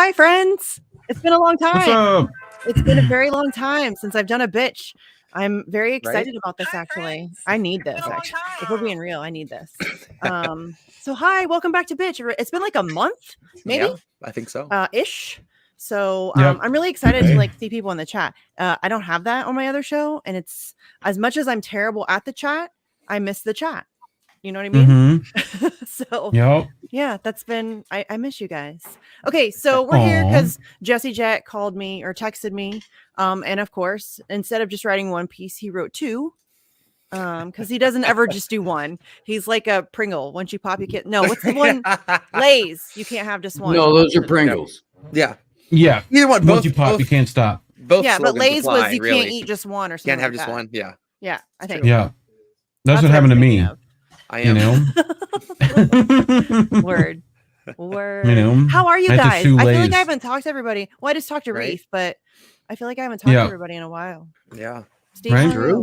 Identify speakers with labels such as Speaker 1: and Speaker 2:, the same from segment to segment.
Speaker 1: Hi, friends. It's been a long
Speaker 2: What's
Speaker 1: time.
Speaker 2: up?
Speaker 1: It's been a very long time since I've done a bitch. I'm very excited about this, actually. I need this, actually. If we're being real, I need this. So hi, welcome back to Bitch. It's been like a month, maybe?
Speaker 3: Yeah, I think so.
Speaker 1: Ish. So
Speaker 2: Yep.
Speaker 1: I'm really excited to like see people in the chat. I don't have that on my other show, and it's as much as I'm terrible at the chat, I miss the chat. You know what I mean? So yeah, that's been I miss you guys. Okay, so we're here because Jett called me or texted me. And of course, instead of just writing one piece, he wrote two. Because he doesn't ever just do one. He's like a Pringle. Once you pop, you can't. No, what's the one? Lay's. You can't have just one.
Speaker 4: No, those are Pringles.
Speaker 3: Yeah.
Speaker 2: Yeah.
Speaker 3: Either one.
Speaker 2: Once you pop, you can't stop.
Speaker 3: Both.
Speaker 1: Yeah, but Lay's
Speaker 3: apply,
Speaker 1: was you
Speaker 3: really.
Speaker 1: can't eat just one or something.
Speaker 3: Can't have
Speaker 1: like
Speaker 3: just
Speaker 1: that.
Speaker 3: one. Yeah.
Speaker 1: Yeah, I think.
Speaker 2: Yeah. That's what happened to me.
Speaker 3: I am.
Speaker 2: You know?
Speaker 1: Word.
Speaker 2: You know?
Speaker 1: How are you
Speaker 2: I had to
Speaker 1: guys?
Speaker 2: sue
Speaker 1: I feel
Speaker 2: Lay's.
Speaker 1: like I haven't talked to everybody. Well, I just talked to
Speaker 3: Right?
Speaker 1: Reef, but I feel like I haven't talked to everybody in a while.
Speaker 3: Yeah.
Speaker 1: Steve,
Speaker 2: Right?
Speaker 1: how are you?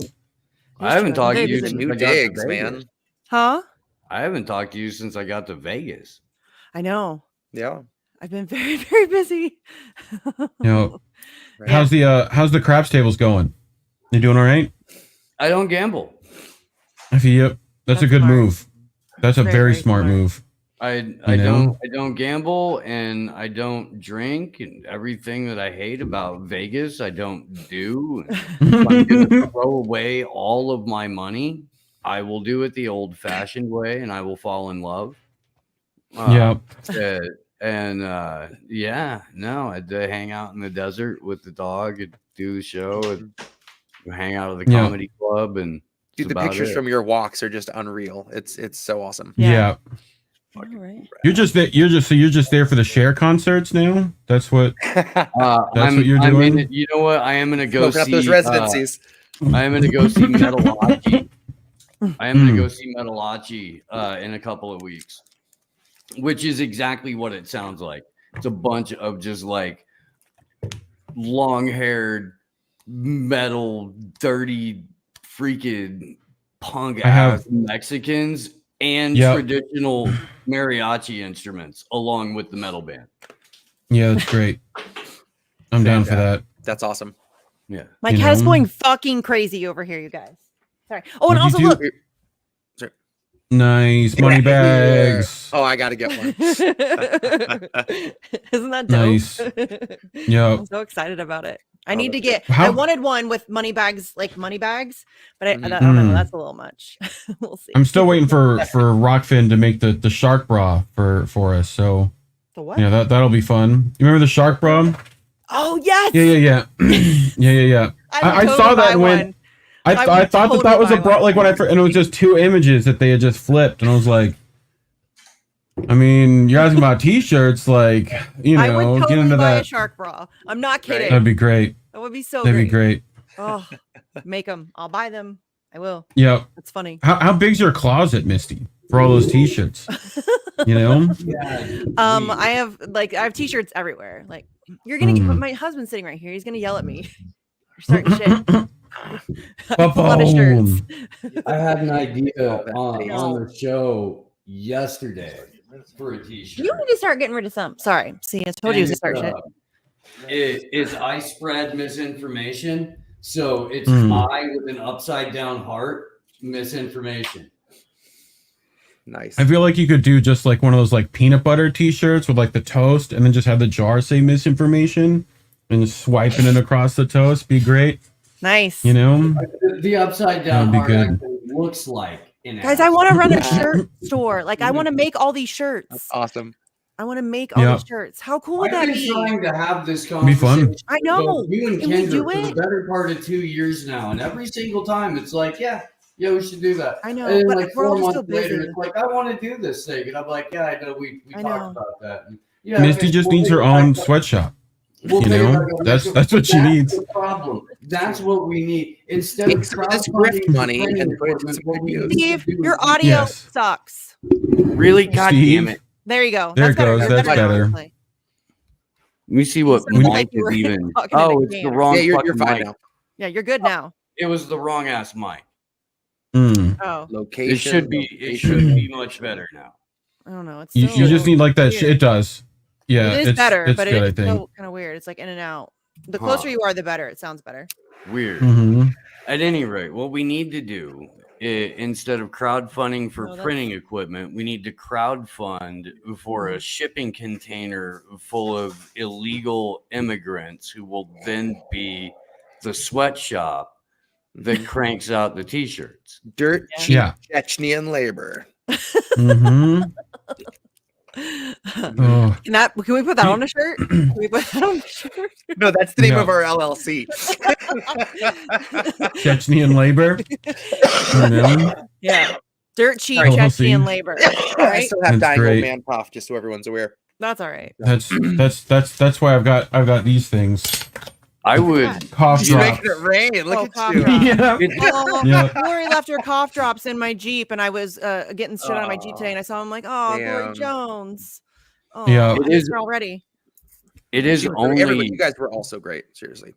Speaker 4: I haven't talked to
Speaker 1: Very
Speaker 4: you
Speaker 1: busy.
Speaker 4: since
Speaker 3: New
Speaker 4: I got to
Speaker 3: digs,
Speaker 4: Vegas.
Speaker 3: man.
Speaker 1: Huh?
Speaker 4: I haven't talked to you since I got to Vegas.
Speaker 1: I know.
Speaker 3: Yeah.
Speaker 1: I've been very, very busy.
Speaker 2: You know,
Speaker 3: Right.
Speaker 2: how's the craps tables going? You doing all right?
Speaker 4: I don't gamble.
Speaker 2: I feel yep. That's a good
Speaker 1: smart.
Speaker 2: move. That's a
Speaker 1: Very,
Speaker 2: very
Speaker 1: very
Speaker 2: smart
Speaker 1: smart.
Speaker 2: move.
Speaker 4: I
Speaker 2: know?
Speaker 4: don't gamble, and I don't drink, and everything that I hate about Vegas I don't do. If I'm gonna throw away all of my money, I will do it the old-fashioned way, and I will fall in love.
Speaker 2: Yeah.
Speaker 4: Yeah, no, I'd hang out in the desert with the dog and do a show and hang out at the comedy club, and
Speaker 3: Dude, the pictures from your walks are just unreal. It's so awesome.
Speaker 2: Yeah.
Speaker 1: All right.
Speaker 2: You're just there for the Cher concerts now? That's what
Speaker 4: that's
Speaker 2: what you're doing?
Speaker 4: You know what? I am gonna go
Speaker 3: Smoking
Speaker 4: see
Speaker 3: up those residencies.
Speaker 4: I am gonna go see Metalachi. I am gonna go see Metalachi in a couple of weeks, which is exactly what it sounds like. It's a bunch of just like long-haired, metal, dirty, freaking punk ass Mexicans and traditional mariachi instruments along with the metal band.
Speaker 2: Yeah, that's great. I'm down for that.
Speaker 3: That's awesome.
Speaker 4: Yeah.
Speaker 1: My cat is going fucking crazy over here, you guys. Sorry. Oh, and also look.
Speaker 2: Nice money bags.
Speaker 3: Oh, I gotta get one.
Speaker 1: Isn't that dope?
Speaker 2: Nice. Yeah.
Speaker 1: I'm so excited about it. I need to get. I wanted one with money bags, but I don't know. That's a little much. We'll see.
Speaker 2: I'm still waiting for Rockfin to make the shark bra for us. So
Speaker 1: the what?
Speaker 2: Yeah, that'll be fun. You remember the shark bra?
Speaker 1: Oh yes.
Speaker 2: Yeah. Yeah. I saw that when I thought that was a bra. Like when and it was just two images that they had just flipped, and I was like, I mean, you're asking about t-shirts, like, you know,
Speaker 1: I would totally
Speaker 2: get into
Speaker 1: buy
Speaker 2: that.
Speaker 1: a shark bra. I'm not kidding.
Speaker 2: That'd be great.
Speaker 1: That would be so
Speaker 2: That'd be great.
Speaker 1: Oh, make them. I'll buy them. I will.
Speaker 2: Yeah.
Speaker 1: That's funny.
Speaker 2: How big's your closet, Misty, for all those t-shirts? You know?
Speaker 1: I have t-shirts everywhere. Like, you're gonna get my husband's sitting right here. He's gonna yell at me. You're starting shit. A lot of shirts.
Speaker 4: I had an idea on the show yesterday for a t-shirt.
Speaker 1: You need to start getting rid of some. Sorry. See, I told you to start shit.
Speaker 4: I spread misinformation. So it's I with an upside down heart, misinformation.
Speaker 3: Nice.
Speaker 2: I feel like you could do just like one of those like peanut butter t-shirts with like the toast and then just have the jar say misinformation and just swiping it across the toast. Be great.
Speaker 1: Nice.
Speaker 2: You know?
Speaker 4: The upside down heart actually looks like an
Speaker 1: guys, I want to run a shirt store. Like, I want to make all these shirts.
Speaker 3: That's awesome.
Speaker 1: I want to make all these shirts. How cool would that be?
Speaker 4: I've been trying to have this conversation.
Speaker 2: Be fun.
Speaker 1: I know.
Speaker 4: You and
Speaker 1: Can we
Speaker 4: Kendra
Speaker 1: do
Speaker 4: for
Speaker 1: it?
Speaker 4: the better part of 2 years now, and every single time it's like, yeah, we should do that.
Speaker 1: I know,
Speaker 4: And then
Speaker 1: but
Speaker 4: like
Speaker 1: we're all
Speaker 4: 4
Speaker 1: just
Speaker 4: months
Speaker 1: so
Speaker 4: later,
Speaker 1: busy.
Speaker 4: it's like, I want to do this thing, and I'm like, yeah, I know. We
Speaker 1: I
Speaker 4: talked
Speaker 1: know.
Speaker 4: about that. And, yeah,
Speaker 2: Misty just needs her own sweatshop. You know? That's what she needs.
Speaker 4: The problem. That's what we need. Instead of
Speaker 3: This grift money and put it to some good use.
Speaker 1: Steve, your audio sucks.
Speaker 3: Really? God damn it.
Speaker 1: There you go.
Speaker 2: There it
Speaker 1: better.
Speaker 2: goes.
Speaker 1: That's
Speaker 2: That's better.
Speaker 4: Let me see what
Speaker 1: You sound
Speaker 4: mic
Speaker 1: like you
Speaker 4: is
Speaker 1: were
Speaker 4: even.
Speaker 1: talking in a
Speaker 4: Oh, it's
Speaker 1: can.
Speaker 4: the wrong.
Speaker 3: Yeah, you're
Speaker 4: fucking
Speaker 3: fine
Speaker 4: mic.
Speaker 3: now.
Speaker 1: Yeah, you're good now.
Speaker 4: It was the wrong ass mic.
Speaker 1: Oh,
Speaker 3: Location.
Speaker 4: It should be much better now.
Speaker 1: I don't know. It's
Speaker 2: You just need like that. It does. Yeah,
Speaker 1: it is better, but
Speaker 2: good,
Speaker 1: it's so kind of weird. It's like in and out. The closer you are, the better. It sounds better.
Speaker 4: Weird.
Speaker 2: Mm-hmm.
Speaker 4: At any rate, what we need to do instead of crowdfunding for printing equipment, we need to crowdfund for a shipping container full of illegal immigrants who will then be the sweatshop that cranks out the t-shirts.
Speaker 3: Dirt cheap Chechnyan labor.
Speaker 2: Mm-hmm.
Speaker 1: Can we put that on a shirt? Can we put that on a shirt?
Speaker 3: No, that's the name of our LLC.
Speaker 2: Chechnyan labor.
Speaker 1: Yeah. Dirt cheap Chechnyan labor. Right?
Speaker 3: I still have dying old man cough, just so everyone's aware.
Speaker 1: That's all right.
Speaker 2: That's why I've got these things.
Speaker 4: I would
Speaker 2: cough drops.
Speaker 3: You're making it rain. Look at you.
Speaker 1: Glory left her cough drops in my Jeep, and I was getting shit out of my Jeep today, and I saw him like, oh, Glory Jones. Oh,
Speaker 2: it
Speaker 1: is already.
Speaker 4: It is only.
Speaker 3: You guys were also great. Seriously.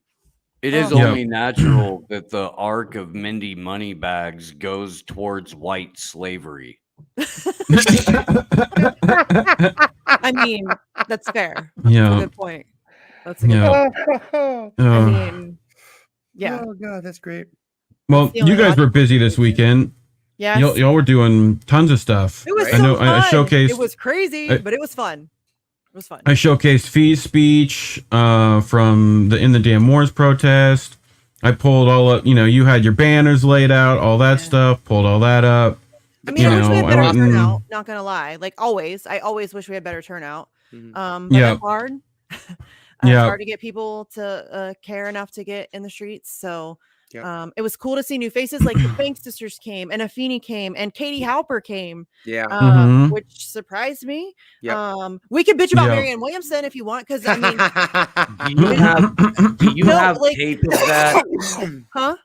Speaker 4: It is only natural that the arc of Mindy Moneybags goes towards white slavery.
Speaker 1: I mean, that's fair.
Speaker 2: Yeah.
Speaker 1: That's a good point. That's a good point. I mean, yeah.
Speaker 3: Oh god, that's great.
Speaker 2: Well, you guys were busy this weekend.
Speaker 1: Yeah.
Speaker 2: Y'all were doing tons of stuff.
Speaker 1: It was
Speaker 2: I know.
Speaker 1: fun.
Speaker 2: I showcased.
Speaker 1: It was crazy, but it was fun. It was fun.
Speaker 2: I showcased Fee's speech from the In the Damn Wars protest. I pulled all up. You had your banners laid out, all that stuff. Pulled all that up.
Speaker 1: I mean, I wish we had better turnout. Not gonna lie, like always, I always wish we had better turnout. But it's hard. It's hard to get people to care enough to get in the streets. So it was cool to see new faces. Like the Banks sisters came, and Afeni came, and Katie Halper came. Which surprised me. We could bitch about Marianne Williamson if you want, because I mean,
Speaker 4: do you have tape of that?
Speaker 1: Huh?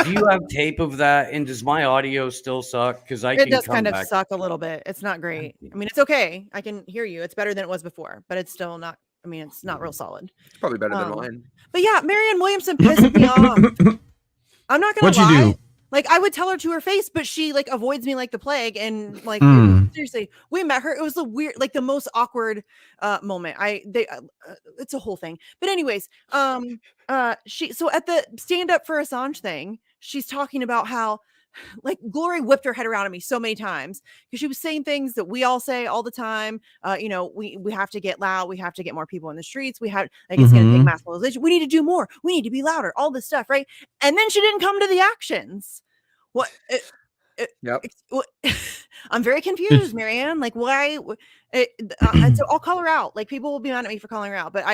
Speaker 4: Do you have tape of that? And does my audio still suck? Because it
Speaker 1: does kind of suck a little bit. It's not great. I mean, it's okay. I can hear you. It's better than it was before, but it's still not. I mean, it's not real solid.
Speaker 3: It's probably better than mine.
Speaker 1: But yeah, Marianne Williamson pissed me off. I'm not gonna lie.
Speaker 2: You do?
Speaker 1: Like, I would tell her to her face, but she like avoids me like the plague. And like seriously, we met her. It was the weird, like the most awkward moment. It's a whole thing. But anyways, so at the stand up for Assange thing, she's talking about how like Glory whipped her head around at me so many times because she was saying things that we all say all the time. We have to get loud. We have to get more people in the streets. We have like it's going to take mass mobilization. We need to do more. We need to be louder. All this stuff, right? And then she didn't come to the actions. What? I'm very confused, Marianne. Like, why? And so I'll call her out. Like, people will be mad at me for calling her out. But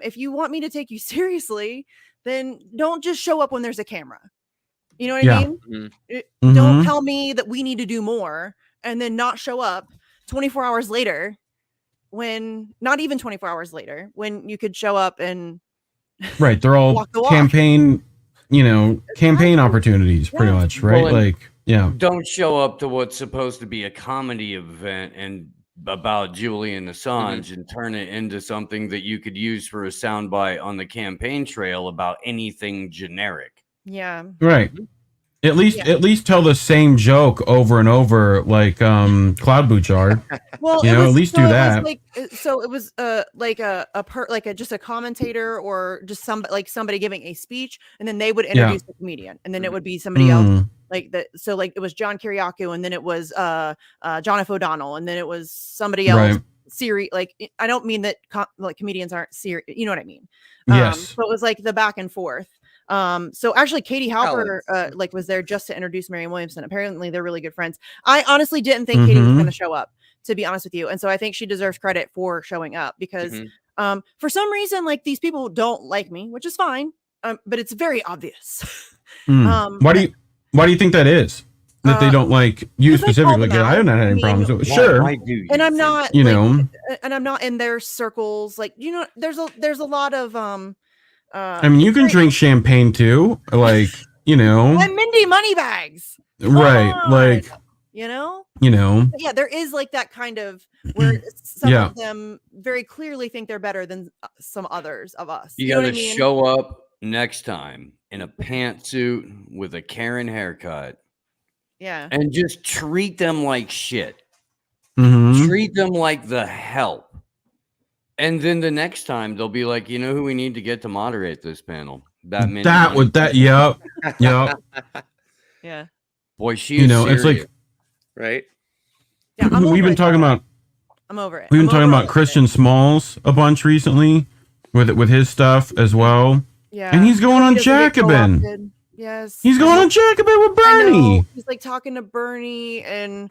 Speaker 1: if you want me to take you seriously, then don't just show up when there's a camera. You know what I mean? Don't tell me that we need to do more and then not show up 24 hours later not even 24 hours later, when you could show up and
Speaker 2: they're all campaign opportunities pretty much, right?
Speaker 4: Don't show up to what's supposed to be a comedy event and about Julian Assange and turn it into something that you could use for a soundbite on the campaign trail about anything generic.
Speaker 1: Yeah.
Speaker 2: Right. At least tell the same joke over and over, like Cloud Bouchard.
Speaker 1: Well,
Speaker 2: at least do that.
Speaker 1: It was just a commentator or just somebody giving a speech, and then they would introduce the comedian, and then it would be somebody else like that. So like it was John Kiriakou, and then it was John F. O'Donnell, and then it was somebody else.
Speaker 2: Right.
Speaker 1: Siri, like I don't mean that comedians aren't serious. You know what I mean?
Speaker 2: Yes.
Speaker 1: So it was like the back and forth. So actually Katie Halper was there just to introduce Marianne Williamson. Apparently they're really good friends. I honestly didn't think Katie was going to show up, to be honest with you. And so I think she deserves credit for showing up because for some reason, like, these people don't like me, which is fine. But it's very obvious.
Speaker 2: Why do you think that is? That they don't like you specifically? I haven't had any problems. Sure.
Speaker 1: And I'm not, and I'm not in their circles. Like, there's a lot of,
Speaker 2: I mean, you can drink champagne too, like,
Speaker 1: and Mindy Moneybags,
Speaker 2: right?
Speaker 1: Yeah, there is like that kind of where some of them very clearly think they're better than some others of us.
Speaker 4: You got to show up next time in a pantsuit with a Karen haircut, and just treat them like shit. Treat them like the help. And then the next time they'll be like, you know who we need to get to moderate this panel?
Speaker 2: Yep.
Speaker 1: Yeah.
Speaker 4: Boy, she is serious.
Speaker 2: It's like,
Speaker 3: right?
Speaker 1: Yeah,
Speaker 2: we've been talking about.
Speaker 1: I'm over it.
Speaker 2: We've been talking about Christian Smalls a bunch recently with his stuff as well.
Speaker 1: Yeah.
Speaker 2: And he's going on Jacobin.
Speaker 1: Yes.
Speaker 2: He's going on Jacobin with Bernie.
Speaker 1: He's like talking to Bernie, and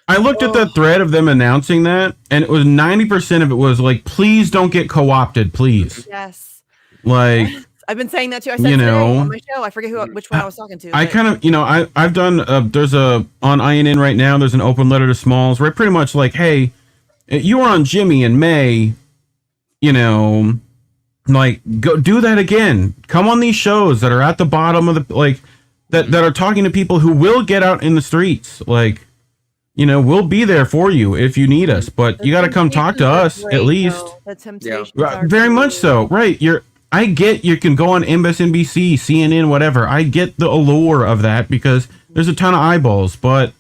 Speaker 2: I looked at the thread of them announcing that, and it was 90% of it was like, please don't get co-opted, please.
Speaker 1: Yes.
Speaker 2: Like,
Speaker 1: I've been saying that too. I said today on my show. I forget which one I was talking to.
Speaker 2: I kind of, I've done, there's on INN right now, there's an open letter to Smalls where pretty much like, hey, you were on Jimmy in May, like, go do that again. Come on these shows that are at the bottom of the, like, that are talking to people who will get out in the streets. Like, we'll be there for you if you need us, but you got to come talk to us at least.
Speaker 1: The temptations
Speaker 2: very much so. Right. I get you can go on MSNBC, CNN, whatever. I get the allure of that because there's a ton of eyeballs, but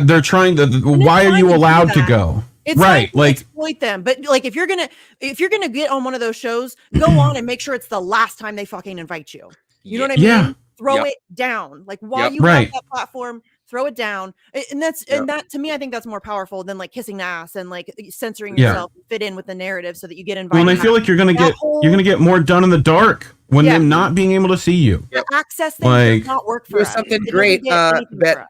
Speaker 2: they're trying to, why are you allowed to go?
Speaker 1: It's right, like exploit them. But like if you're gonna get on one of those shows, go on and make sure it's the last time they fucking invite you. You know what I mean? Throw it down. Like while you have that platform, throw it down. And that to me, I think that's more powerful than like kissing the ass and like censoring yourself to fit in with the narrative so that you get invited.
Speaker 2: Well, and I feel like you're gonna get more done in the dark when them not being able to see you.
Speaker 1: The access thing does not work for us.
Speaker 3: Something great that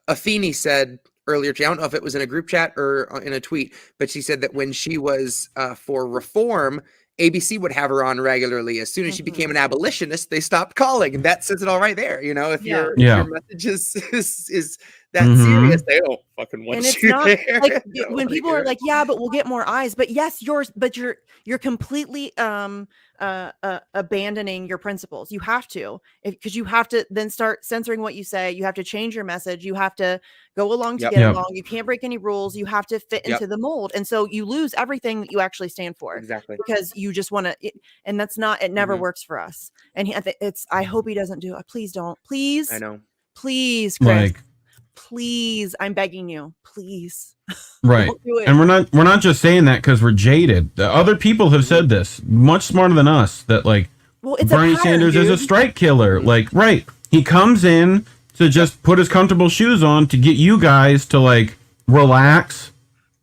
Speaker 3: Athene said earlier. I don't know if it was in a group chat or in a tweet, but she said that when she was for reform, ABC would have her on regularly. As soon as she became an abolitionist, they stopped calling, and that says it all right there. If your message is that serious, they don't fucking want you there.
Speaker 1: Like when people are like, "Yeah, but we'll get more eyes." But yes, you're completely abandoning your principles. You have to, because you have to then start censoring what you say. You have to change your message. You have to go along to get along. You can't break any rules. You have to fit into the mold, and so you lose everything that you actually stand for.
Speaker 3: Exactly,
Speaker 1: because you just want to, and that's not. It never works for us. And I hope he doesn't do it. Please don't. Please.
Speaker 3: I know.
Speaker 1: Please, Chris. Please, I'm begging you. Please.
Speaker 2: Right. And we're not just saying that because we're jaded. The other people have said this much smarter than us that like Bernie Sanders is a strike killer. Like, he comes in to just put his comfortable shoes on to get you guys to like relax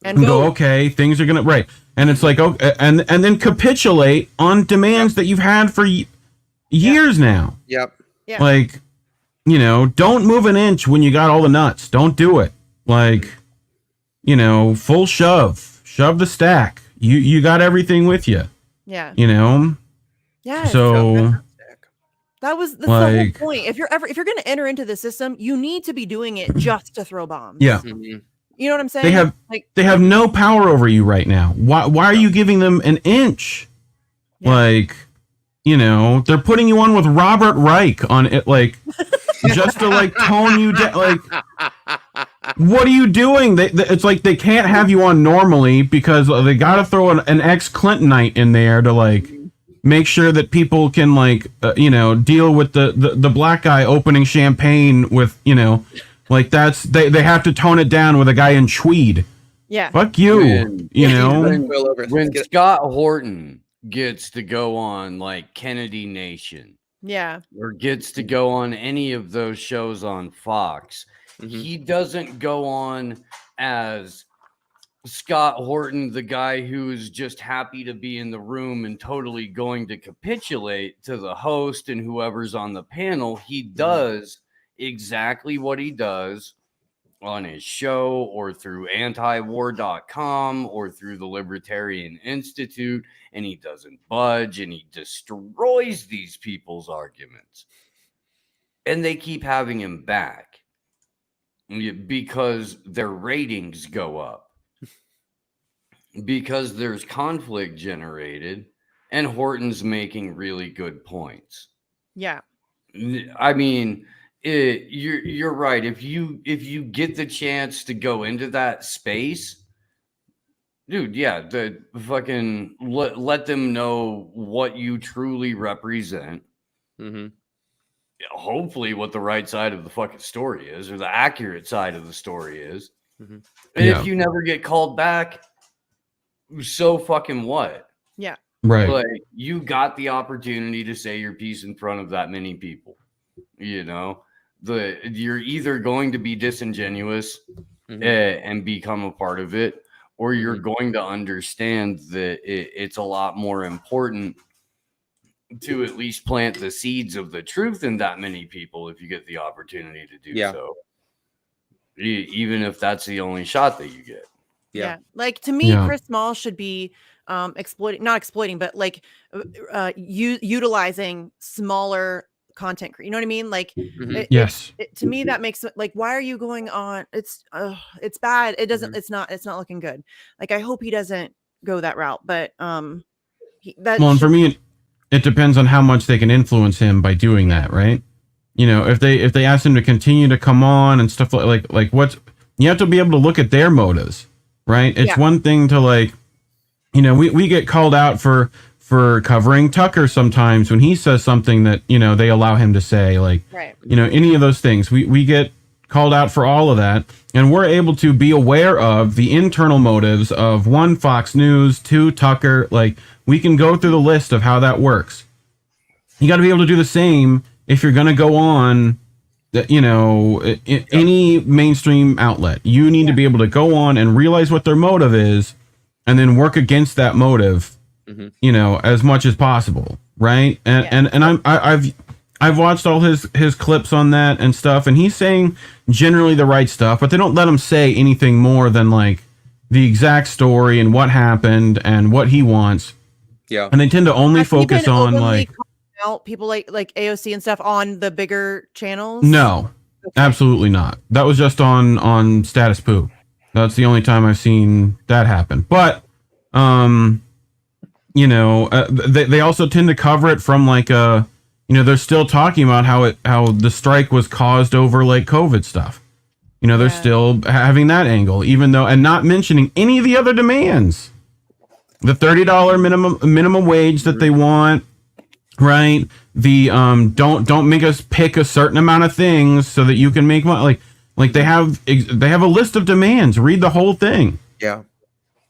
Speaker 2: and go, okay, things are gonna and it's like, okay, and then capitulate on demands that you've had for years now.
Speaker 3: Yep.
Speaker 1: Yeah.
Speaker 2: Like, don't move an inch when you got all the nuts. Don't do it. Like, full shove the stack. You got everything with you.
Speaker 1: Yeah.
Speaker 2: Yeah. So
Speaker 1: that's the whole point. If you're going to enter into the system, you need to be doing it just to throw bombs.
Speaker 2: Yeah.
Speaker 1: You know what I'm saying?
Speaker 2: They have no power over you right now. Why are you giving them an inch? Yeah. Like, they're putting you on with Robert Reich on it, like, just to like tone you down. Like, what are you doing? It's like they can't have you on normally because they got to throw an ex-Clintonite in there to like make sure that people can like deal with the black guy opening champagne with like that's they have to tone it down with a guy in tweed.
Speaker 1: Yeah.
Speaker 2: Fuck you.
Speaker 4: When Scott Horton gets to go on like Kennedy Nation, or gets to go on any of those shows on Fox, he doesn't go on as Scott Horton, the guy who's just happy to be in the room and totally going to capitulate to the host and whoever's on the panel. He does exactly what he does on his show or through antiwar.com or through the Libertarian Institute, and he doesn't budge, and he destroys these people's arguments. And they keep having him back because their ratings go up, because there's conflict generated, and Horton's making really good points.
Speaker 1: Yeah.
Speaker 4: I mean, you're right. If you get the chance to go into that space, dude, the fucking let them know what you truly represent. Hopefully what the right side of the fucking story is, or the accurate side of the story is. And if you never get called back, so fucking what?
Speaker 1: Yeah.
Speaker 2: Right.
Speaker 4: Like, you got the opportunity to say your piece in front of that many people. You know, you're either going to be disingenuous and become a part of it, or you're going to understand that it's a lot more important to at least plant the seeds of the truth in that many people if you get the opportunity to do so. Even if that's the only shot that you get.
Speaker 1: Yeah. Like, to me, Chris Small should be not exploiting, but like utilizing smaller content. You know what I mean? Like, to me, that makes it like, why are you going on? It's bad. It doesn't, it's not looking good. Like, I hope he doesn't go that route, but
Speaker 2: and for me, it depends on how much they can influence him by doing that, right? You know, if they ask him to continue to come on and stuff like what, you have to be able to look at their motives, right? It's one thing to, like, you know, we get called out for covering Tucker sometimes when he says something that, you know, they allow him to say, like, you know, any of those things. We get called out for all of that, and we're able to be aware of the internal motives of 1, Fox News, 2, Tucker. Like, we can go through the list of how that works. You got to be able to do the same if you're going to go on, you know, any mainstream outlet. You need to be able to go on and realize what their motive is, and then work against that motive, you know, as much as possible, right? And I've watched all his clips on that and stuff, and he's saying generally the right stuff, but they don't let him say anything more than, like, the exact story and what happened and what he wants. Yeah, and they tend to only focus on, like,
Speaker 1: out people like AOC and stuff on the bigger channels.
Speaker 2: No, absolutely not. That was just on Status Poo. That's the only time I've seen that happen. But you know, they also tend to cover it from, like, you know, they're still talking about how the strike was caused over, like, COVID stuff. You know, they're still having that angle, even though, and not mentioning any of the other demands. The $30 minimum wage that they want, right? The don't make us pick a certain amount of things so that you can make money. Like they have a list of demands. Read the whole thing.
Speaker 3: Yeah.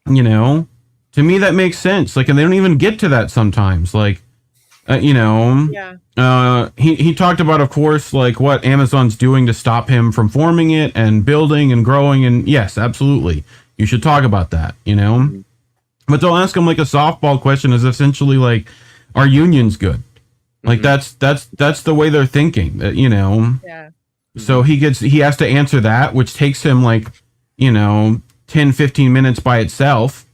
Speaker 2: You know, to me that makes sense. Like, and they don't even get to that sometimes. Like, you know, he talked about, of course, like, what Amazon's doing to stop him from forming it and building and growing. And yes, absolutely, you should talk about that. You know, but they'll ask him, like, a softball question is essentially like, are unions good? Like, that's the way they're thinking, you know? Yeah. So he has to answer that, which takes him, like, you know, 10, 15 minutes by itself,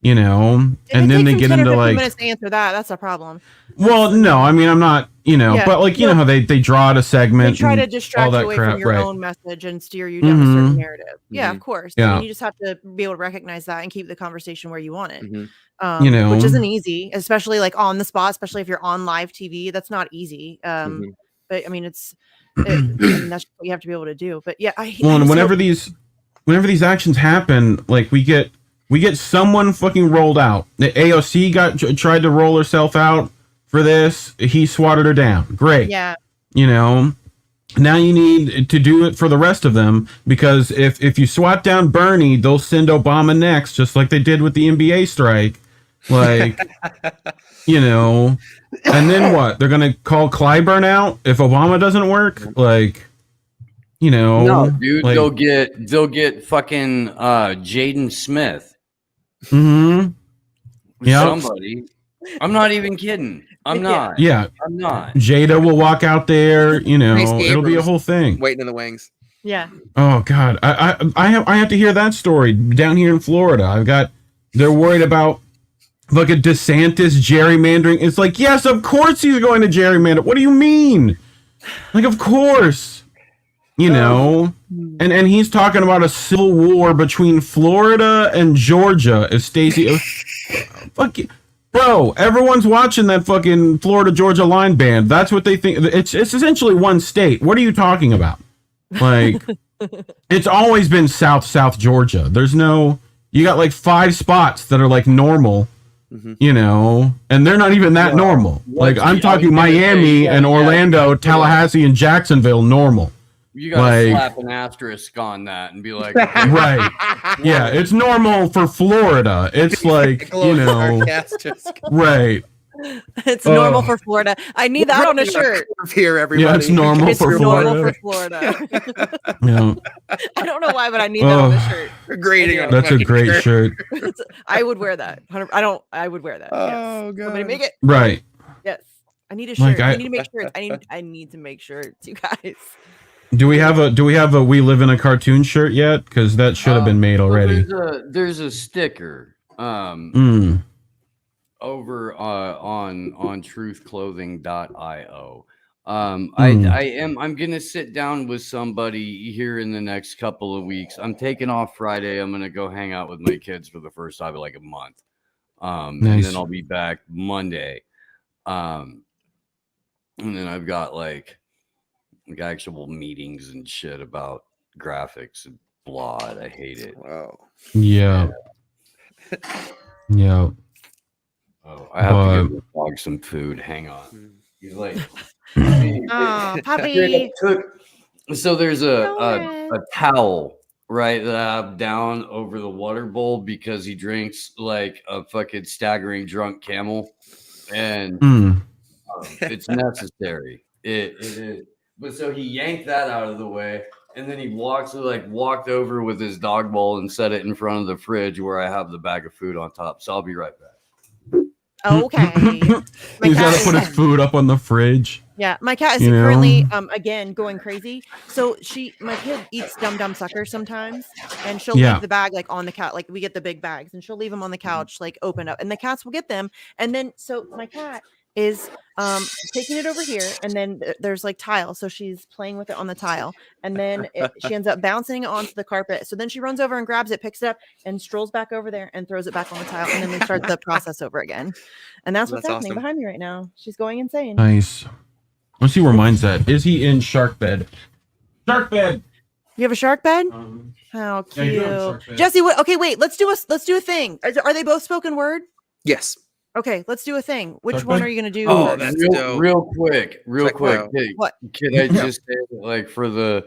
Speaker 2: you know, and then they get into, like,
Speaker 1: minutes to answer that. That's a problem.
Speaker 2: Well, no, I mean, I'm not, you know, but, like, you know how they draw out a segment.
Speaker 1: They try to distract you away from your own message and steer you down a certain narrative. Yeah, of course. Yeah. I mean, you just have to be able to recognize that and keep the conversation where you want it.
Speaker 2: You know,
Speaker 1: which isn't easy, especially, like, on the spot, especially if you're on live TV. That's not easy. But I mean, that's what you have to be able to do. But yeah,
Speaker 2: whenever these actions happen, like, we get someone fucking rolled out. The AOC tried to roll herself out for this. He swatted her down. Great.
Speaker 1: Yeah.
Speaker 2: You know, now you need to do it for the rest of them, because if you swat down Bernie, they'll send Obama next, just like they did with the NBA strike. Like, you know, and then what? They're gonna call Clyburn out if Obama doesn't work? Like, you know,
Speaker 4: no, dude, like, they'll get fucking Jaden Smith.
Speaker 2: Yeah.
Speaker 4: Somebody. I'm not even kidding. I'm not.
Speaker 2: Yeah.
Speaker 4: I'm not.
Speaker 2: Jada will walk out there, you know, it'll be a whole thing.
Speaker 3: Waiting in the wings.
Speaker 1: Yeah.
Speaker 2: Oh God. I have to hear that story down here in Florida. They're worried about, like, a DeSantis gerrymandering. It's like, yes, of course he's going to gerrymander. What do you mean? Like, of course. You know, and he's talking about a civil war between Florida and Georgia. If Stacey, fuck you, bro, everyone's watching that fucking Florida Georgia line band. That's what they think. It's essentially one state. What are you talking about? Like, it's always been South Georgia. There's no, you got like 5 spots that are like normal. You know, and they're not even that normal. Like, I'm talking Miami and Orlando, Tallahassee and Jacksonville normal.
Speaker 4: You gotta slap an asterisk on that and be like, okay,
Speaker 2: right. Yeah, it's normal for Florida. It's like, right.
Speaker 1: It's normal for Florida. I need that on a shirt.
Speaker 3: Here, everybody.
Speaker 2: Yeah, it's normal for Florida.
Speaker 1: Normal for Florida.
Speaker 2: Yeah.
Speaker 1: I don't know why, but I need that on a shirt.
Speaker 2: That's a great shirt.
Speaker 1: I would wear that. I would wear that.
Speaker 3: Oh,
Speaker 1: yes.
Speaker 3: God.
Speaker 1: Somebody make it.
Speaker 2: Right.
Speaker 1: Yes. I need a shirt.
Speaker 2: Like
Speaker 1: I need to make shirts. I need to make shirts, you guys.
Speaker 2: Do we have a We Live in a Cartoon shirt yet? Because that should have been made already.
Speaker 4: There's a sticker over on truthclothing.io. I'm gonna sit down with somebody here in the next couple of weeks. I'm taking off Friday. I'm gonna go hang out with my kids for the first time in like a month. And then I'll be back Monday. And then I've got like actual meetings and shit about graphics and blah. I hate it.
Speaker 3: Wow.
Speaker 2: Yeah. Yeah.
Speaker 4: Oh, I have to give the dog some food. Hang on. He's like,
Speaker 1: oh, puppy.
Speaker 4: So there's a towel, right, that I have down over the water bowl because he drinks like a fucking staggering drunk camel, and it's necessary. It is. But so he yanked that out of the way, and then he walked over with his dog bowl and set it in front of the fridge where I have the bag of food on top. So I'll be right back.
Speaker 1: Okay.
Speaker 2: He's got to put his food up on the fridge.
Speaker 1: Yeah, my cat is currently again going crazy. So my kid eats Dum Suckers sometimes, and she'll leave the bag like on the couch. Like we get the big bags, and she'll leave them on the couch, like open up, and the cats will get them. And then so my cat is taking it over here, and then there's like tile, so she's playing with it on the tile, and then she ends up bouncing it onto the carpet. So then she runs over and grabs it, picks it up, and strolls back over there and throws it back on the tile, and then we start the process over again. And that's what's happening behind me right now. She's going insane.
Speaker 2: Nice. Let's see where mine's at. Is he in shark bed? Shark bed.
Speaker 1: You have a shark bed? How cute, Jesse. Okay, wait. Let's do a thing. Are they both spoken word?
Speaker 3: Yes.
Speaker 1: Okay, let's do a thing. Which one are you going to do?
Speaker 4: Oh, that's real quick. Hey,
Speaker 1: what?
Speaker 4: Can I just say, like, for the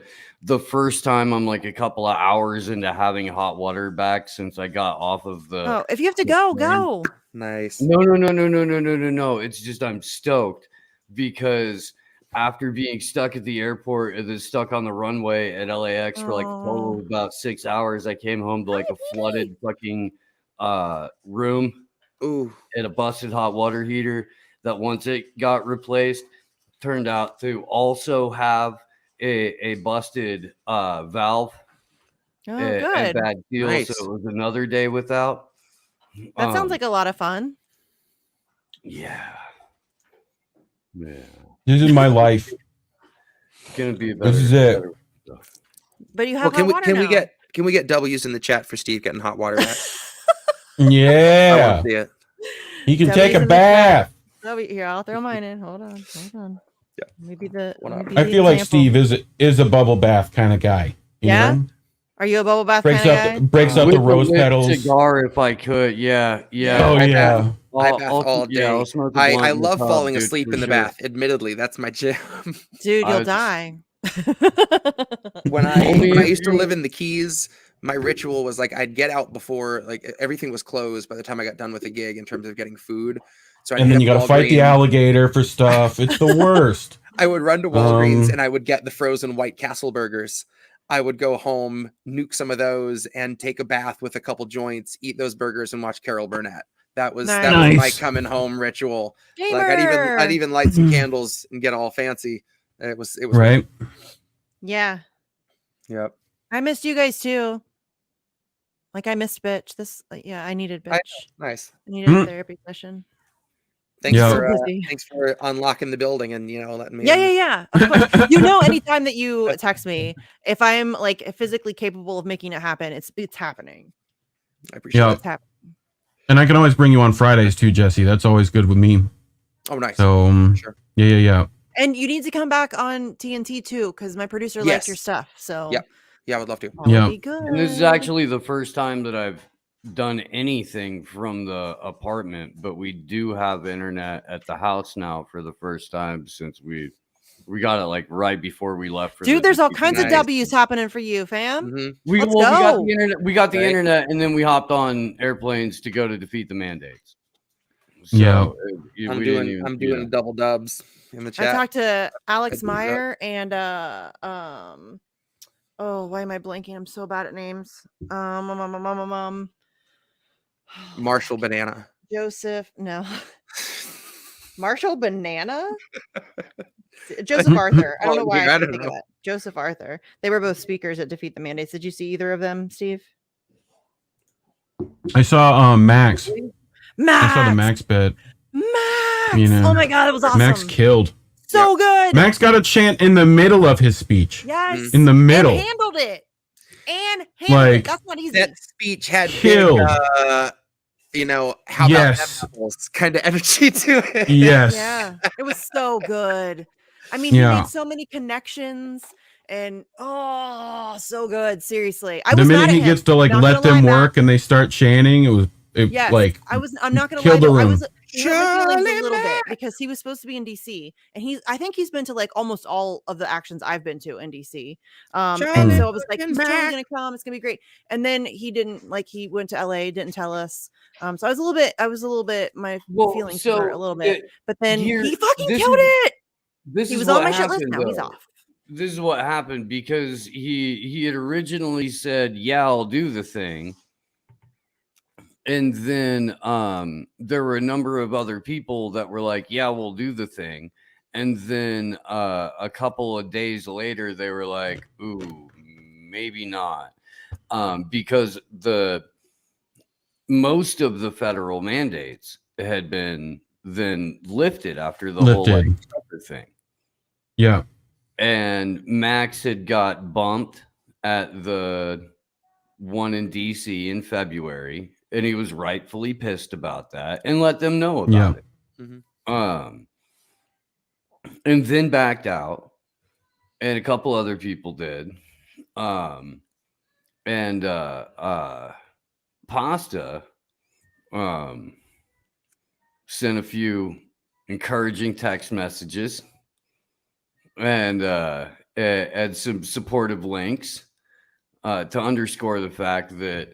Speaker 4: first time, I'm like a couple of hours into having hot water back since I got off of the.
Speaker 1: Oh, if you have to go.
Speaker 3: Nice.
Speaker 4: No. It's just I'm stoked because after being stuck at the airport and then stuck on the runway at LAX for like a total of about 6 hours, I came home to like a flooded fucking room.
Speaker 3: Ooh.
Speaker 4: And a busted hot water heater that once it got replaced turned out to also have a busted valve.
Speaker 1: Oh, good.
Speaker 4: A bad deal.
Speaker 3: Nice.
Speaker 4: So it was another day without.
Speaker 1: That sounds like a lot of fun.
Speaker 4: Yeah.
Speaker 2: This is my life.
Speaker 4: It's gonna be better.
Speaker 2: This is it.
Speaker 1: But you have hot water
Speaker 3: can
Speaker 1: now.
Speaker 3: we get W's in the chat for Steve getting hot water back?
Speaker 2: Yeah. He can take a bath.
Speaker 1: Here, I'll throw mine in. Hold on.
Speaker 3: Yeah.
Speaker 1: Maybe
Speaker 2: I feel like Steve is a bubble bath kind of guy. You know?
Speaker 1: Are you a bubble bath kind of guy?
Speaker 2: Breaks out the rose petals.
Speaker 4: Cigar, if I could. Yeah.
Speaker 2: Oh yeah.
Speaker 3: I bath all day.
Speaker 4: I'll smoke
Speaker 3: I love falling asleep in the bath. Admittedly, that's my jam.
Speaker 1: Dude, you'll die.
Speaker 3: When I used to live in the Keys, my ritual was like I'd get out before like everything was closed by the time I got done with the gig in terms of getting food. So
Speaker 2: and then you got to fight the alligator for stuff. It's the worst.
Speaker 3: I would run to Walgreens and I would get the frozen White Castle burgers. I would go home, nuke some of those, and take a bath with a couple joints, eat those burgers, and watch Carol Burnett. That was my coming home ritual.
Speaker 1: Gamer.
Speaker 3: Like I'd even light some candles and get all fancy. It was
Speaker 2: right.
Speaker 1: Yeah.
Speaker 3: Yep.
Speaker 1: I missed you guys too. Like I missed bitch. I needed bitch.
Speaker 3: Nice.
Speaker 1: I needed a therapy session.
Speaker 3: Thanks for unlocking the building and letting me.
Speaker 1: Yeah. Anytime that you text me, if I'm like physically capable of making it happen, it's happening.
Speaker 3: I appreciate it.
Speaker 1: It's happening.
Speaker 2: And I can always bring you on Fridays too, Jesse. That's always good with me.
Speaker 3: Oh, nice.
Speaker 2: So
Speaker 3: sure.
Speaker 2: Yeah.
Speaker 1: And you need to come back on TNT too, because my producer likes your stuff. So
Speaker 3: yeah, I would love to.
Speaker 2: Yeah.
Speaker 1: Be good.
Speaker 4: And this is actually the first time that I've done anything from the apartment, but we do have internet at the house now for the first time since we We got it like right before we left. For
Speaker 1: Dude, there's all kinds of W's happening for you, fam.
Speaker 4: We got the internet. We got the internet, and then we hopped on airplanes to go to defeat the mandates. So,
Speaker 3: I'm doing double dubs in the chat.
Speaker 1: I talked to Alex Meyer and why am I blanking? I'm so bad at names.
Speaker 3: Marshall Banana.
Speaker 1: Joseph, no. Marshall Banana? Joseph Arthur. I don't know why I didn't think of that. Joseph Arthur. They were both speakers at Defeat the Mandates. Did you see either of them, Steve?
Speaker 2: I saw Max.
Speaker 1: Max.
Speaker 2: I saw the Max bit.
Speaker 1: Max. Oh my god, it was awesome.
Speaker 2: Max killed.
Speaker 1: So good.
Speaker 2: Max got a chant in the middle of his speech.
Speaker 1: Yes.
Speaker 2: In the middle.
Speaker 1: And handled it. Like, that's not easy.
Speaker 3: That speech had
Speaker 2: killed.
Speaker 3: How about kind of energy to it.
Speaker 2: Yes.
Speaker 1: Yeah. It was so good. I mean, he made so many connections and so good. Seriously.
Speaker 2: The minute he gets to let them work and they start chanting, I'm
Speaker 1: not gonna
Speaker 2: lie.
Speaker 1: I was a little bit because he was supposed to be in DC and I think he's been to like almost all of the actions I've been to in DC. And so I was like, he's totally gonna come, it's gonna be great. And then he didn't, he went to LA, didn't tell us. So I was a little bit my feelings hurt a little bit, but then he fucking killed it. He was on my shit list, now he's off.
Speaker 4: This is what happened because he had originally said, yeah, I'll do the thing. And then there were a number of other people that were like, yeah, we'll do the thing. And then a couple of days later, they were like, ooh, maybe not. Because most of the federal mandates had been then lifted after the whole thing.
Speaker 2: Yeah.
Speaker 4: And Max had got bumped at the one in DC in February. And he was rightfully pissed about that and let them know about it. Mm-hmm. And then backed out. And a couple other people did. And Pasta sent a few encouraging text messages and some supportive links to underscore the fact that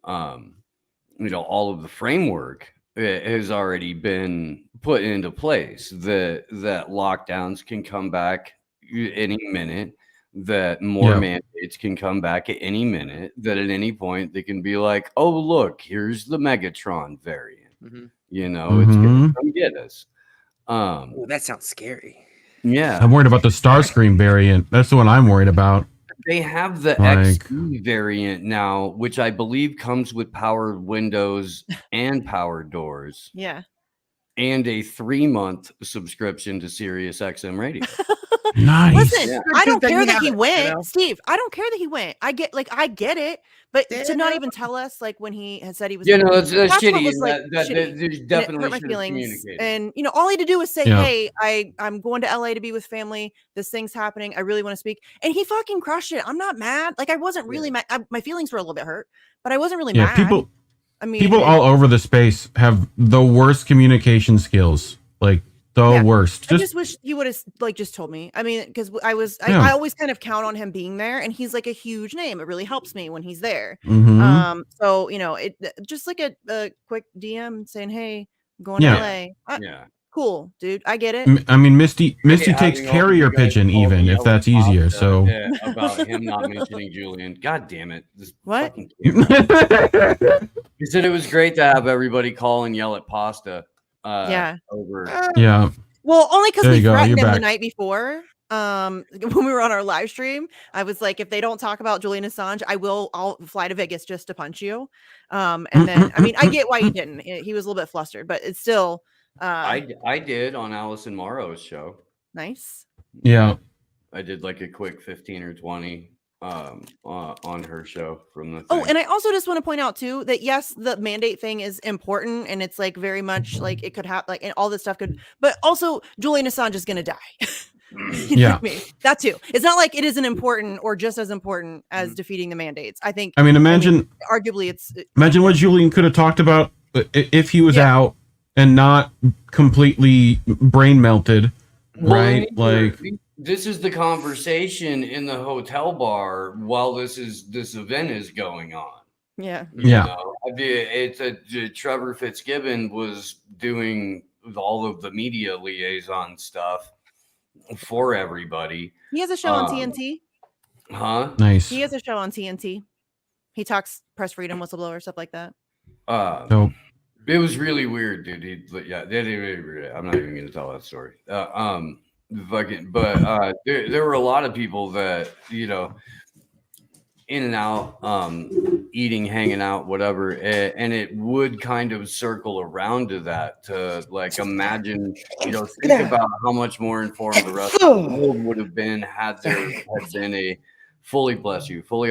Speaker 4: all of the framework has already been put into place, that lockdowns can come back any minute, that more mandates can come back at any minute, that at any point they can be like, oh, look, here's the Megatron variant. Mm-hmm. It's going to come get us.
Speaker 3: That sounds scary.
Speaker 4: Yeah.
Speaker 2: I'm worried about the Starscream variant. That's the one I'm worried about.
Speaker 4: They have the XE variant now, which I believe comes with powered windows and powered doors.
Speaker 1: Yeah.
Speaker 4: And a 3-month subscription to Sirius XM radio.
Speaker 2: Nice.
Speaker 1: Listen, I don't care that he went, Steve. I don't care that he went. I get it, but to not even tell us, when he had said he was,
Speaker 4: that's shitty.
Speaker 1: Shitty.
Speaker 4: There's definitely
Speaker 1: hurt my feelings. And all he had to do was say, "Hey, I'm going to LA to be with family. This thing's happening. I really want to speak." And he fucking crushed it. I'm not mad. I wasn't really mad. My feelings were a little bit hurt, but I wasn't really mad.
Speaker 2: People all over the space have the worst communication skills. Worst.
Speaker 1: I just wish he would have just told me. I mean, because I always kind of count on him being there, and he's a huge name. It really helps me when he's there.
Speaker 2: Mm-hmm.
Speaker 1: So it just a quick DM saying, "Hey, I'm going to LA." Cool, dude. I get it.
Speaker 2: I mean, Misty takes carrier pigeon even if that's easier. So
Speaker 4: about him not mentioning Julian. God damn it!
Speaker 1: What?
Speaker 4: He said it was great to have everybody call and yell at Pasta. Over.
Speaker 1: Well, only because we threatened him the night before. When we were on our live stream, I was like, if they don't talk about Julian Assange, I'll fly to Vegas just to punch you. And then, I mean, I get why he didn't. He was a little bit flustered, but it's still.
Speaker 4: I did on Allison Morrow's show.
Speaker 1: Nice.
Speaker 2: Yeah.
Speaker 4: I did a quick 15 or 20 on her show from the thing.
Speaker 1: Oh, and I also just want to point out too that yes, the mandate thing is important and it's very much it could happen, and all this stuff could, but also Julian Assange is gonna die. You know what I mean? That too. It's not like it isn't important or just as important as defeating the mandates. I think.
Speaker 2: Imagine
Speaker 1: arguably
Speaker 2: imagine what Julian could have talked about if he was out and not completely brain melted, right?
Speaker 4: this is the conversation in the hotel bar while this event is going on.
Speaker 1: Yeah.
Speaker 4: Trevor Fitzgibbon was doing all of the media liaison stuff for everybody.
Speaker 1: He has a show on TNT.
Speaker 4: Huh?
Speaker 2: Nice.
Speaker 1: He has a show on TNT. He talks press freedom, whistleblower, stuff like that.
Speaker 2: So
Speaker 4: it was really weird, dude. I'm not even gonna tell that story. There were a lot of people that, in and out, eating, hanging out, whatever, and it would kind of circle around to that, to like imagine, think about how much more informed the rest of the world would have been had there had been a fully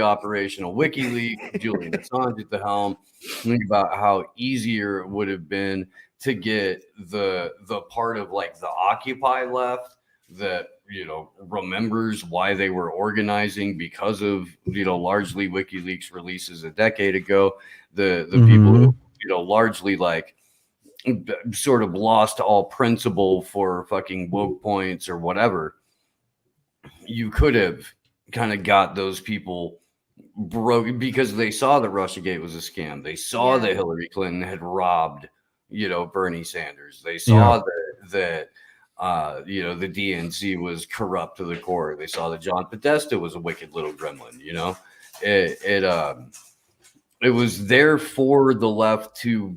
Speaker 4: operational WikiLeaks, Julian Assange at the helm. Think about how easier it would have been to get the part of like the Occupy left that remembers why they were organizing because of largely WikiLeaks releases a decade ago. The people who largely like sort of lost all principle for fucking woke points or whatever. You could have kind of got those people broke because they saw that Russiagate was a scam. They saw that Hillary Clinton had robbed Bernie Sanders. They saw that the DNC was corrupt to the core. They saw that John Podesta was a wicked little gremlin. It was there for the left to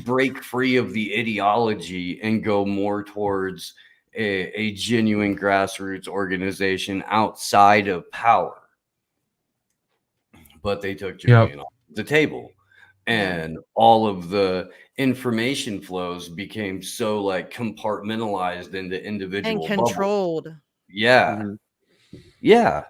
Speaker 4: break free of the ideology and go more towards a genuine grassroots organization outside of power. But they took Julian off the table, and all of the information flows became so like compartmentalized into individual
Speaker 1: and controlled
Speaker 4: bubbles. Yeah.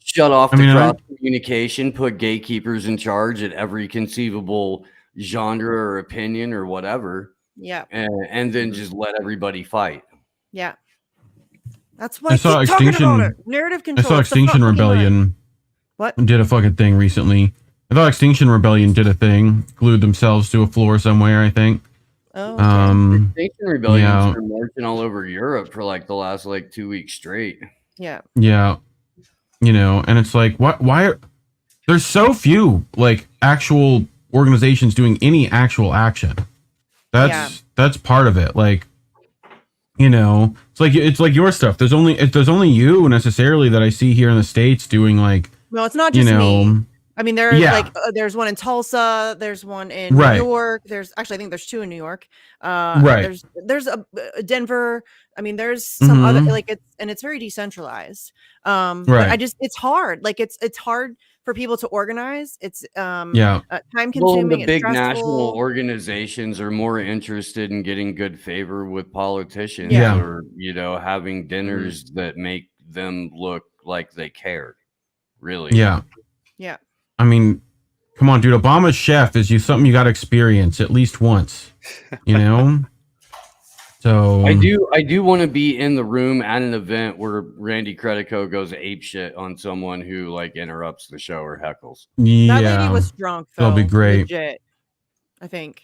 Speaker 4: Shut off the cross communication, put gatekeepers in charge at every conceivable genre or opinion or whatever, and then just let everybody fight.
Speaker 1: That's why I keep talking about it. Narrative control.
Speaker 2: I saw Extinction Rebellion did a fucking thing recently. I thought Extinction Rebellion did a thing, glued themselves to a floor somewhere, I think.
Speaker 4: Extinction Rebellion's been marching all over Europe for like the last 2 weeks straight.
Speaker 2: And it's like, why are there's so few like actual organizations doing any actual action? That's part of it. Like, it's like your stuff. There's only you necessarily that I see here in the States doing like.
Speaker 1: No, it's not just me. I mean, there's one in Tulsa. There's one in New York. I think there's two in New York. There's a Denver. I mean, there's some other it's very decentralized. But it's hard. Like it's hard for people to organize. It's time consuming.
Speaker 4: Well, the big national organizations are more interested in getting good favor with politicians or having dinners that make them look like they care. Really?
Speaker 2: Yeah. I mean, come on, dude. Obama's chef is something you got to experience at least once. So
Speaker 4: I do want to be in the room at an event where Randy Credico goes apeshit on someone who interrupts the show or heckles.
Speaker 1: That lady was drunk.
Speaker 2: That'll be great.
Speaker 1: Legit, I think.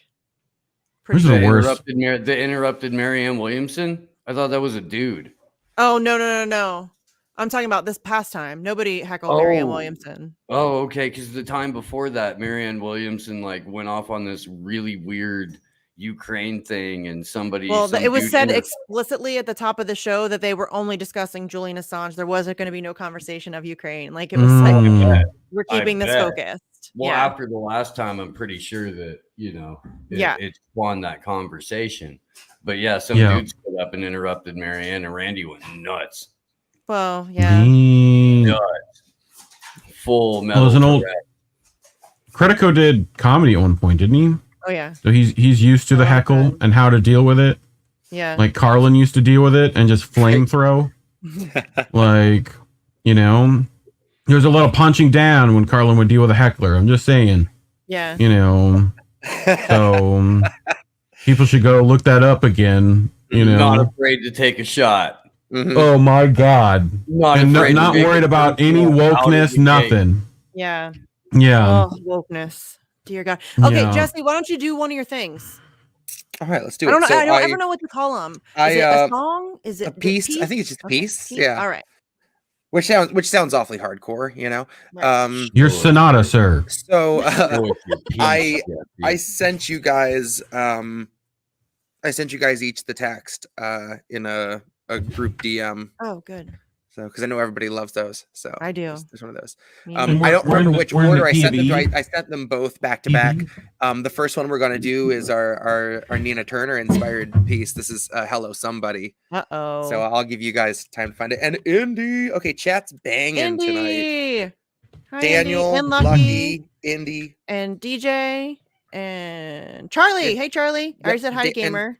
Speaker 2: Who's the worst?
Speaker 4: The interrupted Marianne Williamson. I thought that was a dude.
Speaker 1: Oh no. I'm talking about this past time. Nobody heckled Marianne Williamson.
Speaker 4: Oh, okay. Because the time before that, Marianne Williamson went off on this really weird Ukraine thing, and it was said
Speaker 1: explicitly at the top of the show that they were only discussing Julian Assange. There wasn't going to be no conversation of Ukraine. Like it was we're keeping this focused.
Speaker 4: Well, after the last time, I'm pretty sure that it spawned that conversation. But some dude stood up and interrupted Marianne, and Randy went nuts.
Speaker 1: Well, yeah.
Speaker 4: Full metal.
Speaker 2: Well, there's an old Credico did comedy at one point, didn't he?
Speaker 1: Oh yeah.
Speaker 2: So he's used to the heckle and how to deal with it.
Speaker 1: Yeah.
Speaker 2: Like Carlin used to deal with it and just flame throw. There's a little punching down when Carlin would deal with a heckler. I'm just saying.
Speaker 1: Yeah.
Speaker 2: So people should go look that up again.
Speaker 4: Not afraid to take a shot.
Speaker 2: Mm-hmm. Oh my God! Not worried about any wokeness, nothing.
Speaker 1: Yeah.
Speaker 2: Oh,
Speaker 1: wokeness, dear God. Okay, Jesse, why don't you do one of your things?
Speaker 3: All right, let's do
Speaker 1: it.
Speaker 3: So
Speaker 1: I don't ever know what to call them. Is it a song? Is it
Speaker 3: a piece? I think it's just a piece. Yeah.
Speaker 1: All right.
Speaker 3: Which sounds awfully hardcore, you know.
Speaker 1: Right.
Speaker 2: Your sonata, sir.
Speaker 3: So I sent you guys each the text in a group DM.
Speaker 1: Oh, good.
Speaker 3: So because I know everybody loves those. So
Speaker 1: I do.
Speaker 3: There's one of those.
Speaker 2: I
Speaker 3: don't remember which order I sent them. I sent them both back to back. The first one we're gonna do is our Nina Turner inspired piece. This is Hello Somebody.
Speaker 1: Uh-oh.
Speaker 3: So I'll give you guys time to find it. And Indy. Okay, chat's banging tonight.
Speaker 1: Hi,
Speaker 3: Daniel,
Speaker 1: Indy. And
Speaker 3: Lucky, Indy.
Speaker 1: And DJ and Charlie. Hey Charlie. I already said hi to Gamer.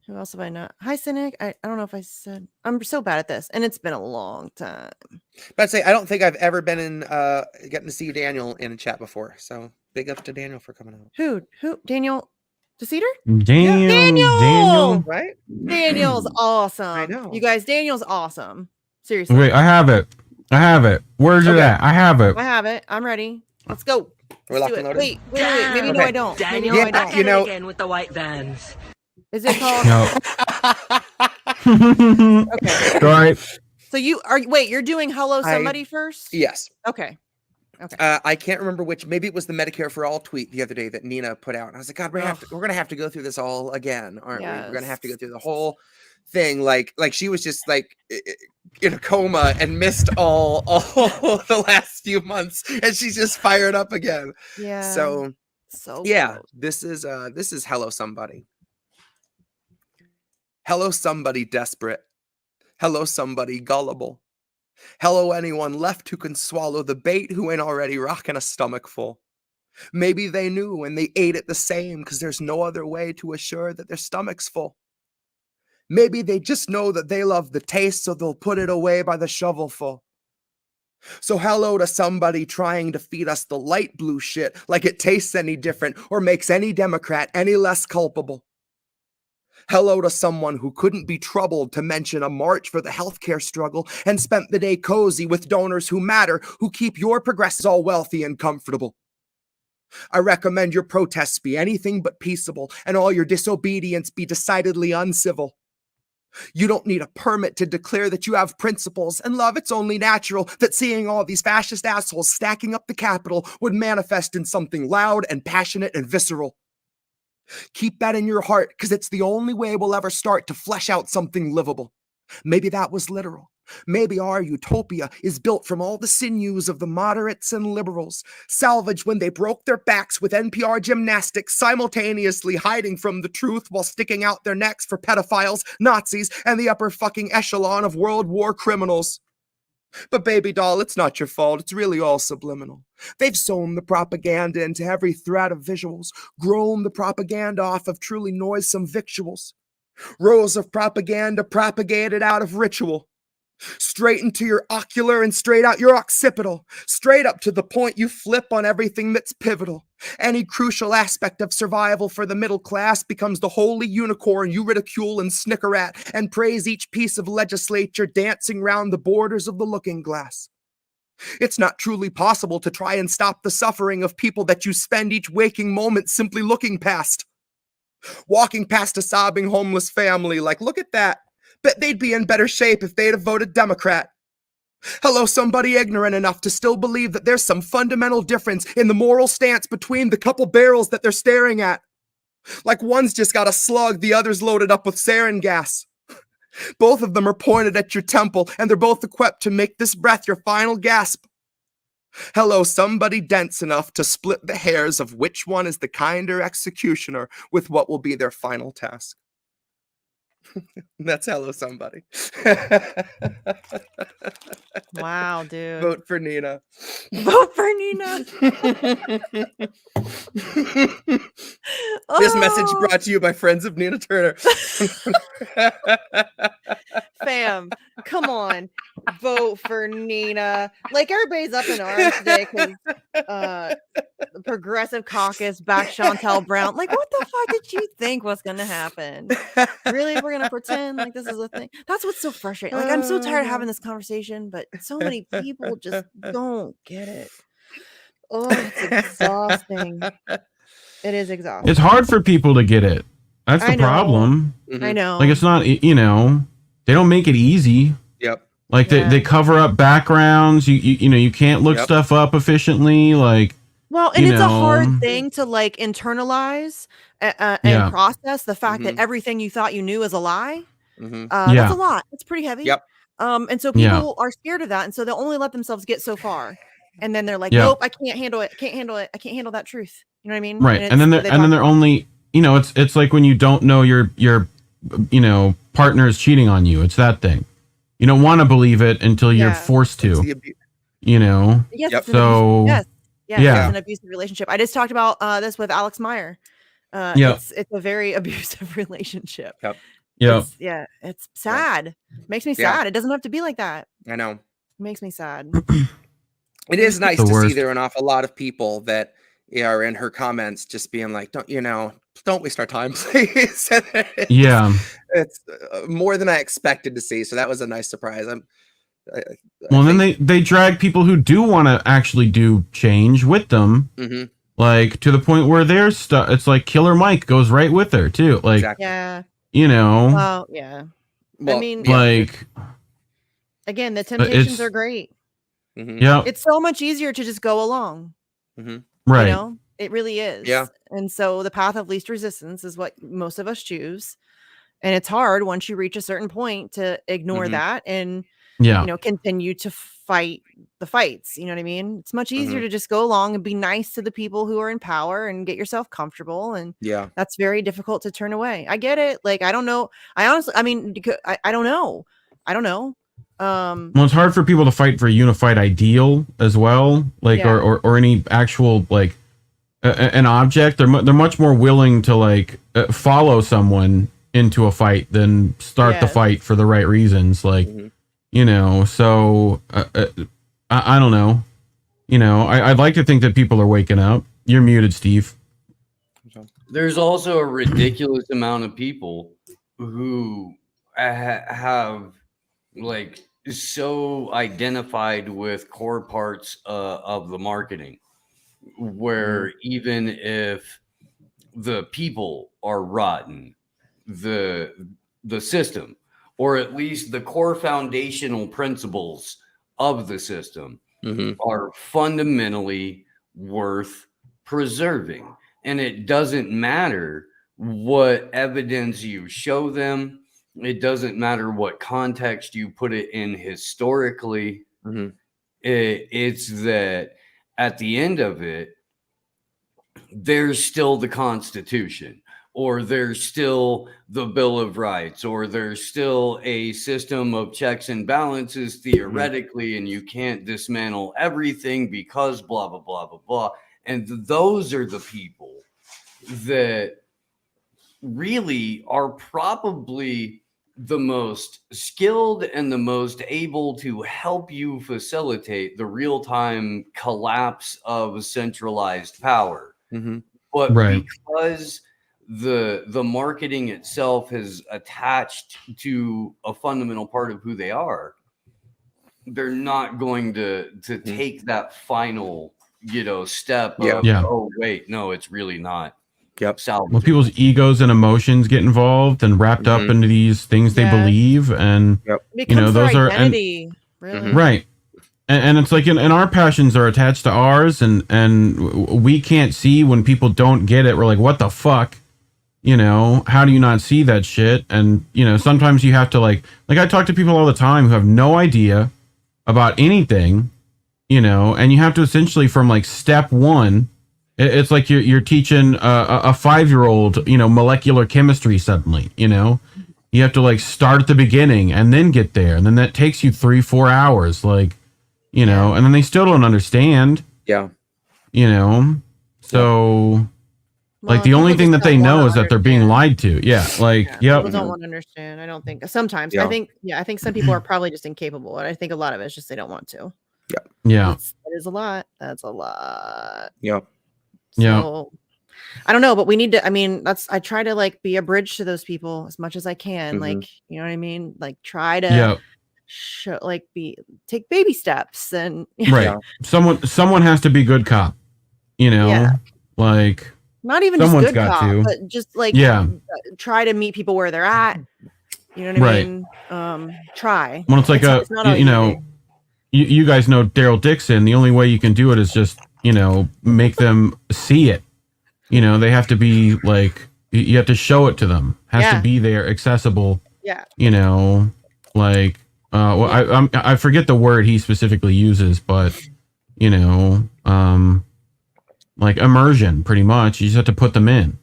Speaker 1: Who else have I not? Hi, Cynic. I don't know if I said. I'm so bad at this, and it's been a long time.
Speaker 3: But I'd say I don't think I've ever been in getting to see Daniel in a chat before. So big up to Daniel for coming out.
Speaker 1: Who? Daniel DeCedar?
Speaker 2: Daniel.
Speaker 3: Right?
Speaker 1: Daniel's awesome.
Speaker 3: I know.
Speaker 1: You guys, Daniel's awesome. Seriously.
Speaker 2: Wait, I have it. Where's it at? I have it.
Speaker 1: I'm ready. Let's go.
Speaker 3: We're locked and loaded.
Speaker 1: Wait. Maybe no, I don't.
Speaker 5: Daniel,
Speaker 1: maybe no, I don't.
Speaker 5: again with the white vans.
Speaker 1: Is it called?
Speaker 2: No.
Speaker 1: Okay.
Speaker 2: All right.
Speaker 1: So you're doing Hello Somebody first?
Speaker 3: Yes.
Speaker 1: Okay.
Speaker 3: I can't remember which. Maybe it was the Medicare for All tweet the other day that Nina put out. And I was like, God, we're gonna have to go through this all again, aren't we? We're gonna have to go through the whole thing. Like she was just like in a coma and missed all the last few months, and she's just fired up again.
Speaker 1: Yeah.
Speaker 3: So
Speaker 1: yeah,
Speaker 3: this is Hello Somebody. Hello somebody desperate. Hello somebody gullible. Hello anyone left who can swallow the bait who ain't already rocking a stomach full. Maybe they knew and they ate it the same because there's no other way to assure that their stomach's full. Maybe they just know that they love the taste so they'll put it away by the shovelful. So hello to somebody trying to feed us the light blue shit like it tastes any different or makes any Democrat any less culpable. Hello to someone who couldn't be troubled to mention a march for the healthcare struggle and spent the day cozy with donors who matter, who keep your progressives all wealthy and comfortable. I recommend your protests be anything but peaceable and all your disobedience be decidedly uncivil. You don't need a permit to declare that you have principles, and love, it's only natural that seeing all these fascist assholes stacking up the Capitol would manifest in something loud and passionate and visceral. Keep that in your heart, because it's the only way we'll ever start to flesh out something livable. Maybe that was literal. Maybe our utopia is built from all the sinews of the moderates and liberals, salvaged when they broke their backs with NPR gymnastics, simultaneously hiding from the truth while sticking out their necks for pedophiles, Nazis, and the upper fucking echelon of World War criminals. But baby doll, it's not your fault. It's really all subliminal. They've sewn the propaganda into every thread of visuals, grown the propaganda off of truly noisome victuals. Rows of propaganda propagated out of ritual. Straight into your ocular and straight out your occipital. Straight up to the point you flip on everything that's pivotal. Any crucial aspect of survival for the middle class becomes the holy unicorn you ridicule and snicker at and praise each piece of legislature dancing round the borders of the looking glass. It's not truly possible to try and stop the suffering of people that you spend each waking moment simply looking past. Walking past a sobbing homeless family like, look at that. Bet they'd be in better shape if they'd have voted Democrat. Hello, somebody ignorant enough to still believe that there's some fundamental difference in the moral stance between the couple barrels that they're staring at. Like one's just got a slug, the other's loaded up with sarin gas. Both of them are pointed at your temple, and they're both equipped to make this breath your final gasp. Hello, somebody dense enough to split the hairs of which one is the kinder executioner with what will be their final task. That's hello somebody.
Speaker 1: Wow, dude.
Speaker 3: Vote for Nina.
Speaker 1: Vote for Nina.
Speaker 3: This message brought to you by friends of Nina Turner.
Speaker 1: Fam, come on. Vote for Nina. Like everybody's up in arms today because the Progressive Caucus backed Chantel Brown. Like, what the fuck did you think was gonna happen? Really? We're gonna pretend like this is a thing? That's what's so frustrating. Like, I'm so tired of having this conversation, but so many people just don't get it. Oh, it's exhausting. It is exhausting.
Speaker 2: It's hard for people to get it. That's the problem.
Speaker 1: I know.
Speaker 2: Like, it's not, you know, they don't make it easy.
Speaker 3: Yep.
Speaker 2: Like they cover up backgrounds. You know, you can't look stuff up efficiently. Like,
Speaker 1: well, and it's a hard thing to like internalize and process the fact that everything you thought you knew is a lie. That's a lot. It's pretty heavy.
Speaker 3: Yep.
Speaker 1: And so people are scared of that, and so they'll only let themselves get so far, and then they're like, "Nope, I can't handle it. I can't handle it. I can't handle that truth." You know what I mean?
Speaker 2: Right. And then they're only, you know, it's like when you don't know your you know, partner is cheating on you. It's that thing. You don't want to believe it until you're forced to. You know.
Speaker 1: Yes.
Speaker 2: So
Speaker 1: it's an abusive relationship. I just talked about this with Alex Meyer. It's a very abusive relationship.
Speaker 2: Yep.
Speaker 1: It's sad. Makes me sad. It doesn't have to be like that.
Speaker 3: I know.
Speaker 1: It makes me sad.
Speaker 3: It is nice to see there are an awful lot of people that are in her comments just being like, don't waste our time, please. It's more than I expected to see. So that was a nice surprise.
Speaker 2: Then they drag people who do want to actually do change with them. Like to the point where they're stuck. It's like Killer Mike goes right with her too. Like, you know,
Speaker 1: well, I mean,
Speaker 2: like,
Speaker 1: again, the temptations are great. It's so much easier to just go along.
Speaker 2: Right.
Speaker 1: You know, it really is.
Speaker 3: Yeah.
Speaker 1: And so the path of least resistance is what most of us choose. And it's hard once you reach a certain point to ignore that and, you know, continue to fight the fights. You know what I mean? It's much easier to just go along and be nice to the people who are in power and get yourself comfortable. And that's very difficult to turn away. I get it. Like, I don't know. I honestly, I mean, I don't know.
Speaker 2: Well, it's hard for people to fight for a unified ideal as well. Like, or any actual, like, an object. They're much more willing to like follow someone into a fight than start the fight for the right reasons. Like, you know, so I don't know. You know, I'd like to think that people are waking up. You're muted, Steve.
Speaker 4: There's also a ridiculous amount of people who have like so identified with core parts of the marketing, where even if the people are rotten, the system, or at least the core foundational principles of the system are fundamentally worth preserving. And it doesn't matter what evidence you show them. It doesn't matter what context you put it in historically. It's that at the end of it, there's still the Constitution, or there's still the Bill of Rights, or there's still a system of checks and balances theoretically, and you can't dismantle everything because blah, blah, blah, blah, blah. And those are the people that really are probably the most skilled and the most able to help you facilitate the real-time collapse of centralized power. But because the marketing itself has attached to a fundamental part of who they are, they're not going to take that final, you know, step of, oh wait, no, it's really not.
Speaker 2: Well, people's egos and emotions get involved and wrapped up into these things they believe, and you know, those are
Speaker 1: identity, really.
Speaker 2: Right. And it's like, and our passions are attached to ours, and we can't see when people don't get it. We're like, what the fuck? You know, how do you not see that shit? And, you know, sometimes you have to like I talk to people all the time who have no idea about anything, you know, and you have to essentially from like step one, it's like you're teaching a 5-year-old, you know, molecular chemistry suddenly, you know. You have to like start at the beginning and then get there. And then that takes you 3-4 hours, like, you know, and then they still don't understand. You know, so like the only thing that they know is that they're being lied to. People
Speaker 1: don't want to understand. I don't think sometimes. I think some people are probably just incapable, and I think a lot of it is just they don't want to. That is a lot. That's a lot. So, I don't know, but we need to. I mean, I try to like be a bridge to those people as much as I can. Like, you know what I mean? Like, try to take baby steps and
Speaker 2: right. Someone has to be good cop, like
Speaker 1: not even
Speaker 2: someone's
Speaker 1: just good
Speaker 2: got
Speaker 1: cop,
Speaker 2: to.
Speaker 1: but just try to meet people where they're at. You know what I mean? Try.
Speaker 2: Well, it's like it's you guys know Daryl Dixon. The only way you can do it is just make them see it. They have to be like, you have to show it to them. Has to be there, accessible.
Speaker 1: Yeah.
Speaker 2: Like I forget the word he specifically uses, but like immersion, pretty much. You just have to put them in,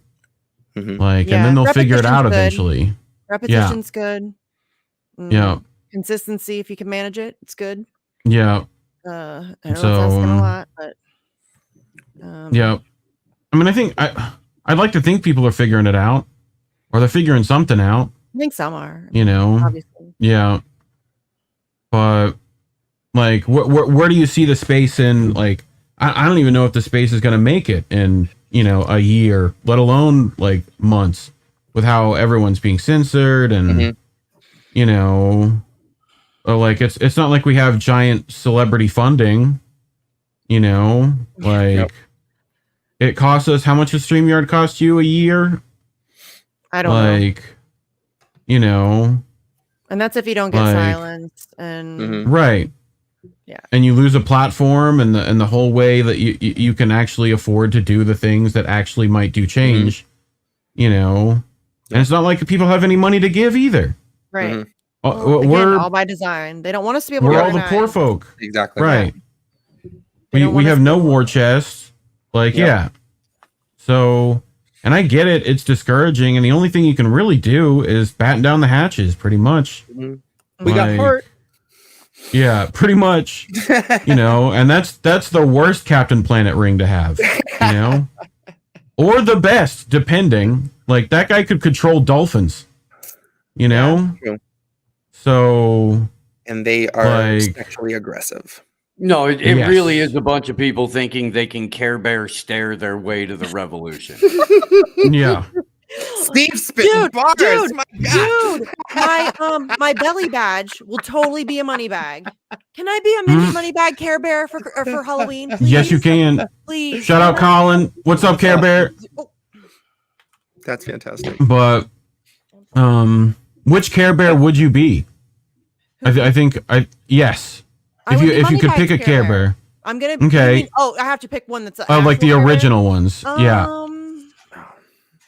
Speaker 2: and then they'll figure it out eventually.
Speaker 1: Repetition's good.
Speaker 2: Yeah.
Speaker 1: Consistency, if you can manage it, it's good.
Speaker 2: Yeah.
Speaker 1: I know it's asking a lot, but
Speaker 2: yeah. I mean, I think I'd like to think people are figuring it out, or they're figuring something out.
Speaker 1: I think some are.
Speaker 2: Obviously. Yeah. But like, where do you see the space in? Like, I don't even know if the space is going to make it in a year, let alone like months, with how everyone's being censored and like it's not like we have giant celebrity funding. Like it costs us. How much does StreamYard cost you a year?
Speaker 1: I don't
Speaker 2: know.
Speaker 1: And that's if you don't get silenced and
Speaker 2: right.
Speaker 1: Yeah. And
Speaker 2: you lose a platform and the whole way that you can actually afford to do the things that actually might do change. And it's not like people have any money to give either.
Speaker 1: Right.
Speaker 2: We're
Speaker 1: all by design. They don't want us to be able
Speaker 2: to. We're
Speaker 1: to
Speaker 2: all the poor folk.
Speaker 3: Exactly.
Speaker 2: Right. We have no war chests. Like, So, and I get it. It's discouraging. And the only thing you can really do is batten down the hatches, pretty much.
Speaker 3: We got hurt.
Speaker 2: Yeah, pretty much. And that's the worst Captain Planet ring to have. Or the best, depending. Like, that guy could control dolphins. So,
Speaker 3: and they are sexually aggressive.
Speaker 4: No, it really is a bunch of people thinking they can Care Bear stare their way to the revolution.
Speaker 2: Yeah.
Speaker 3: Steve spitting bars.
Speaker 1: Dude,
Speaker 3: my God.
Speaker 1: my belly badge will totally be a money bag. Can I be a mini money bag Care Bear for Halloween? Please?
Speaker 2: Yes, you can.
Speaker 1: Please.
Speaker 2: Shout out Colin. What's up, Care Bear?
Speaker 3: That's fantastic.
Speaker 2: But which Care Bear would you be? I think yes. If you could pick a Care Bear.
Speaker 1: I'm gonna.
Speaker 2: Okay.
Speaker 1: I have to pick one that's
Speaker 2: like the original ones. Yeah.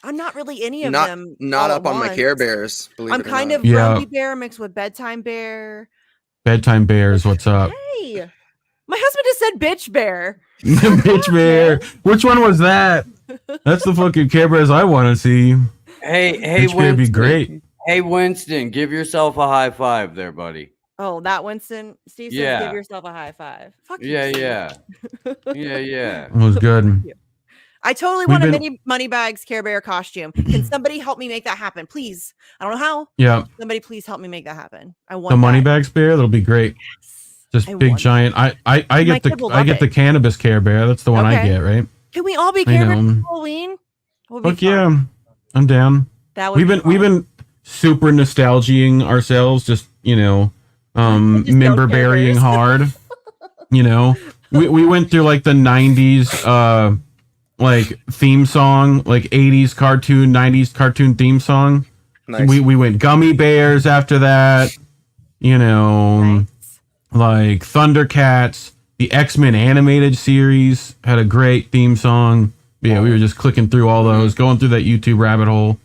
Speaker 1: I'm not really any of them.
Speaker 3: Not up on my Care Bears.
Speaker 1: I'm kind of Grumpy Bear mixed with Bedtime Bear.
Speaker 2: Bedtime Bears, what's up?
Speaker 1: Hey, my husband just said Bitch Bear.
Speaker 2: Bitch Bear. Which one was that? That's the fucking Care Bears I want to see.
Speaker 4: Hey,
Speaker 2: Bitch Bear be great.
Speaker 4: Hey, Winston, give yourself a high five there, buddy.
Speaker 1: Oh, that Winston. Steve says give yourself a high five. Fuck you,
Speaker 4: yeah.
Speaker 2: It was good.
Speaker 1: I totally want a mini Moneybags Care Bear costume. Can somebody help me make that happen, please? I don't know how.
Speaker 2: Yeah.
Speaker 1: Somebody please help me make that happen. I want
Speaker 2: the Moneybags Bear. That'll be great. Yes. Just big giant. I get the cannabis Care Bear. That's the one I get, right?
Speaker 1: Can we all be Care Bears for Halloween?
Speaker 2: Fuck yeah, I'm down. We've been super nostalging ourselves. Just member burying hard. We went through like the 90s like theme song, like 80s cartoon, 90s cartoon theme song. Nice. We went Gummy Bears after that. Like Thundercats, the X-Men animated series had a great theme song. Yeah, we were just clicking through all those, going through that YouTube rabbit hole.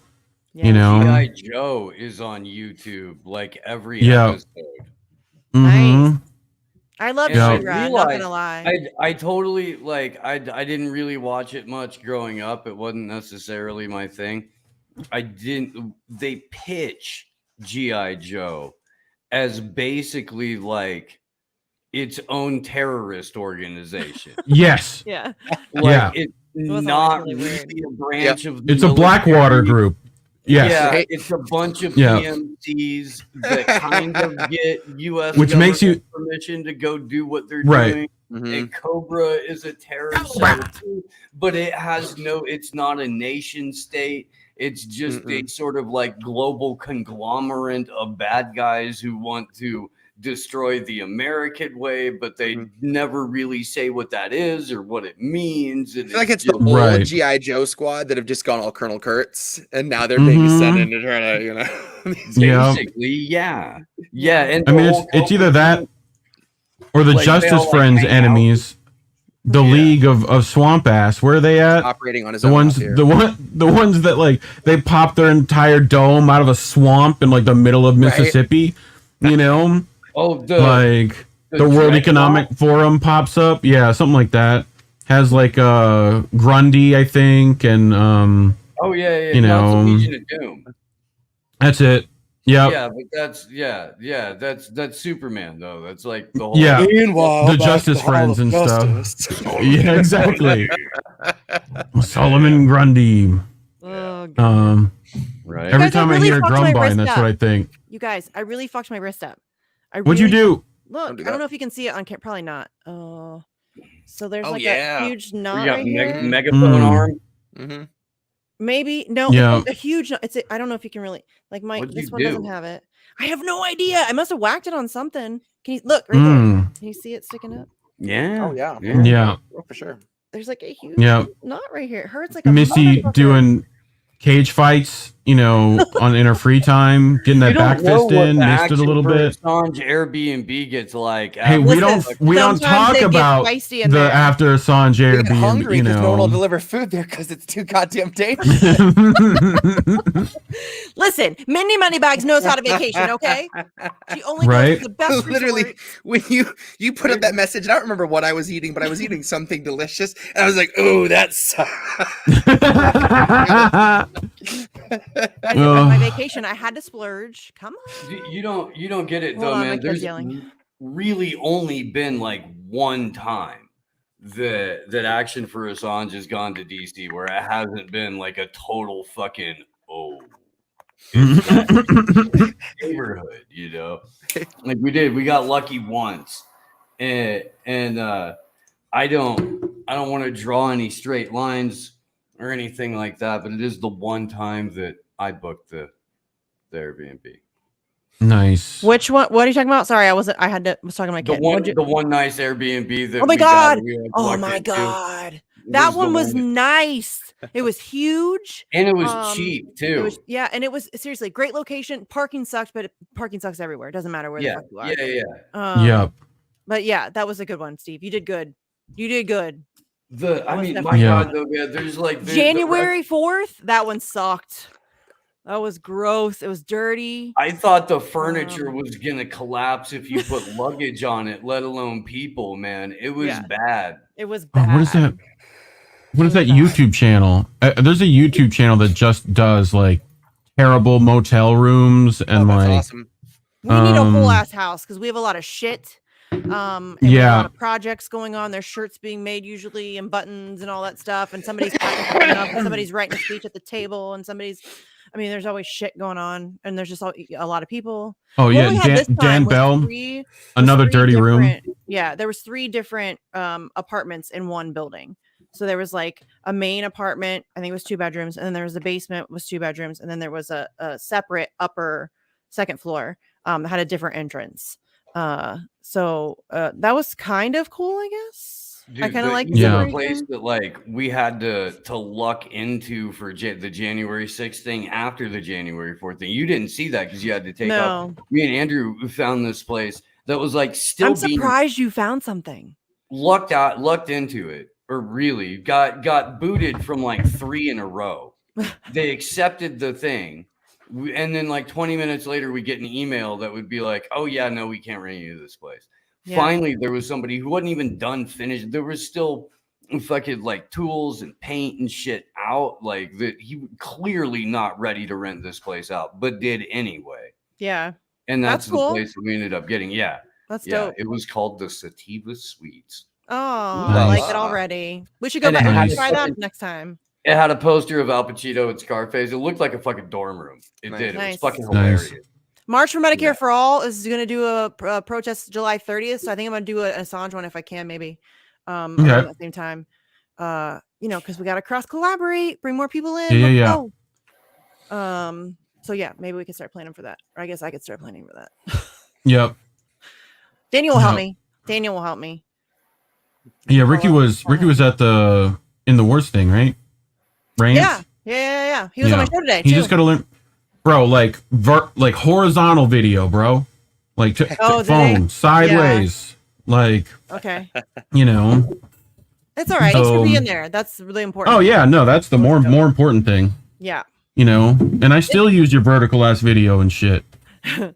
Speaker 4: G.I. Joe is on YouTube like every episode.
Speaker 1: Nice. I love She-Ra, not gonna lie.
Speaker 4: I totally I didn't really watch it much growing up. It wasn't necessarily my thing. They pitch G.I. Joe as basically like its own terrorist organization.
Speaker 2: Yes.
Speaker 1: Yeah.
Speaker 4: It's not really a branch of the
Speaker 2: It's a Blackwater group. Yes.
Speaker 4: Yeah, it's a bunch of PMCs that kind of get U.S.
Speaker 2: which makes you
Speaker 4: permission to go do what they're doing. Mm-hmm. And Cobra is a terrorist, but it's not a nation state. It's just a sort of like global conglomerate of bad guys who want to destroy the American way, but they never really say what that is or what it means. And
Speaker 3: I feel like it's the old G.I. Joe squad that have just gone all Colonel Kurtz, and now they're being sent in to try to, you know.
Speaker 4: Basically, yeah. And
Speaker 2: I mean, it's either that or the Justice Friends enemies. The League of Swamp Ass, where are they at?
Speaker 3: Operating on his
Speaker 2: own. The ones that like they pop their entire dome out of a swamp in like the middle of Mississippi, you know? The World Economic Forum pops up, something like that. Has like Grundy, I think, and you know,
Speaker 4: Legion of Doom.
Speaker 2: That's it. Yep.
Speaker 4: Yeah, but that's Superman though. That's like the whole
Speaker 2: Meanwhile, the Justice Friends and stuff. Yeah, exactly. Solomon Grundy.
Speaker 4: Right.
Speaker 2: Every time I hear Grumbine, that's what I think.
Speaker 1: You guys, I really fucked my wrist up.
Speaker 2: What'd you do?
Speaker 1: Look, I don't know if you can see it on camera. Probably not. Oh, so there's a huge knot right here.
Speaker 4: Megaphone arm.
Speaker 3: Mm-hmm.
Speaker 1: Maybe no, a huge. I don't know if you can really like my. This one doesn't have it. I have no idea. I must have whacked it on something. Can you look right there? Can you see it sticking up?
Speaker 4: Yeah.
Speaker 3: Oh yeah.
Speaker 2: Yeah.
Speaker 3: Oh, for sure.
Speaker 1: There's like a huge knot right here. It hurts like
Speaker 2: Missy doing cage fights, you know, in her free time, getting that back fist in, missed it a little bit.
Speaker 4: Assange Airbnb gets like.
Speaker 2: Hey, we don't talk about the after Assange Airbnb.
Speaker 3: Get hungry
Speaker 2: you know,
Speaker 3: no one will deliver food there because it's too goddamn dangerous.
Speaker 1: Listen, Mindy Moneybags knows how to vacation. Okay, she only goes to the best.
Speaker 3: Literally, when you put up that message, and I don't remember what I was eating, but I was eating something delicious, and I was like, "Oh, that's."
Speaker 1: My vacation, I had to splurge. Come on.
Speaker 4: You don't get it though, man. There's really only been like one time that Action for Assange has gone to DC where it hasn't been like a total fucking neighborhood, you know. Like we got lucky once, and I don't want to draw any straight lines or anything like that, but it is the one time that I booked the Airbnb.
Speaker 2: Nice.
Speaker 1: Which one? What are you talking about? Sorry, I was talking to my kid.
Speaker 4: The one nice Airbnb that.
Speaker 1: Oh my god! Oh my god! That one was nice. It was huge,
Speaker 4: and it was cheap too.
Speaker 1: And it was seriously great location. Parking sucked, but parking sucks everywhere. It doesn't matter where the fuck you are.
Speaker 2: Yeah.
Speaker 1: But yeah, that was a good one, Steve. You did good. My
Speaker 4: God, though, man, there's like
Speaker 1: January 4th. That one sucked. That was gross. It was dirty.
Speaker 4: I thought the furniture was gonna collapse if you put luggage on it, let alone people. Man, it was bad.
Speaker 1: It was bad.
Speaker 2: What is that? What is that YouTube channel? There's a YouTube channel that just does like terrible motel rooms and like.
Speaker 3: Awesome.
Speaker 1: We need a whole ass house because we have a lot of shit. And we have a lot of projects going on. There's shirts being made usually and buttons and all that stuff. And somebody's packing up and somebody's writing a speech at the table and there's always shit going on and there's just a lot of people.
Speaker 2: Oh yeah, Dan Bell, another dirty room.
Speaker 1: Yeah, there was 3 different apartments in one building. So there was like a main apartment, I think it was 2 bedrooms, and then there was a basement was 2 bedrooms, and then there was a separate upper second floor that had a different entrance. So that was kind of cool, I guess. Dude, I kind of like
Speaker 4: the place that like we had to luck into for the January 6th thing after the January 4th thing. You didn't see that because you had to take off. Me and Andrew found this place that was like still.
Speaker 1: I'm surprised you found something.
Speaker 4: Lucked into it, or really got booted from like 3 in a row. They accepted the thing. And then like 20 minutes later, we get an email that would be like, oh yeah, no, we can't rent you this place. Yeah. Finally, there was somebody who wasn't even done finished. There was still fucking like tools and paint and shit out. Like that he was clearly not ready to rent this place out, but did anyway.
Speaker 1: Yeah.
Speaker 4: And that's the cool place that we ended up getting. Yeah.
Speaker 1: That's dope.
Speaker 4: It was called the Sativa Suites.
Speaker 1: Oh, I like it already. We should go back and try that next time.
Speaker 4: It had a poster of Al Pacino and Scarface. It looked like a fucking dorm room. It did. It was fucking hilarious.
Speaker 1: March for Medicare for All is going to do a protest July 30th. So I think I'm going to do an Assange one if I can, maybe. At the same time. Because we got to cross collaborate, bring more people in.
Speaker 2: Yeah.
Speaker 1: So yeah, maybe we can start planning for that. Or I guess I could start planning for that.
Speaker 2: Yep.
Speaker 1: Daniel will help me. Daniel will help me.
Speaker 2: Yeah, Ricky was at in the worst thing, right? Ranch?
Speaker 1: Yeah. He was on my show today.
Speaker 2: He just gotta learn, bro. Like horizontal video, bro. Like phone sideways. Yeah. Like
Speaker 1: okay.
Speaker 2: You know.
Speaker 1: It's all right. Thanks for being there. That's really important.
Speaker 2: Oh yeah, no, that's the more important thing.
Speaker 1: Yeah.
Speaker 2: You know, and I still use your vertical ass video and shit.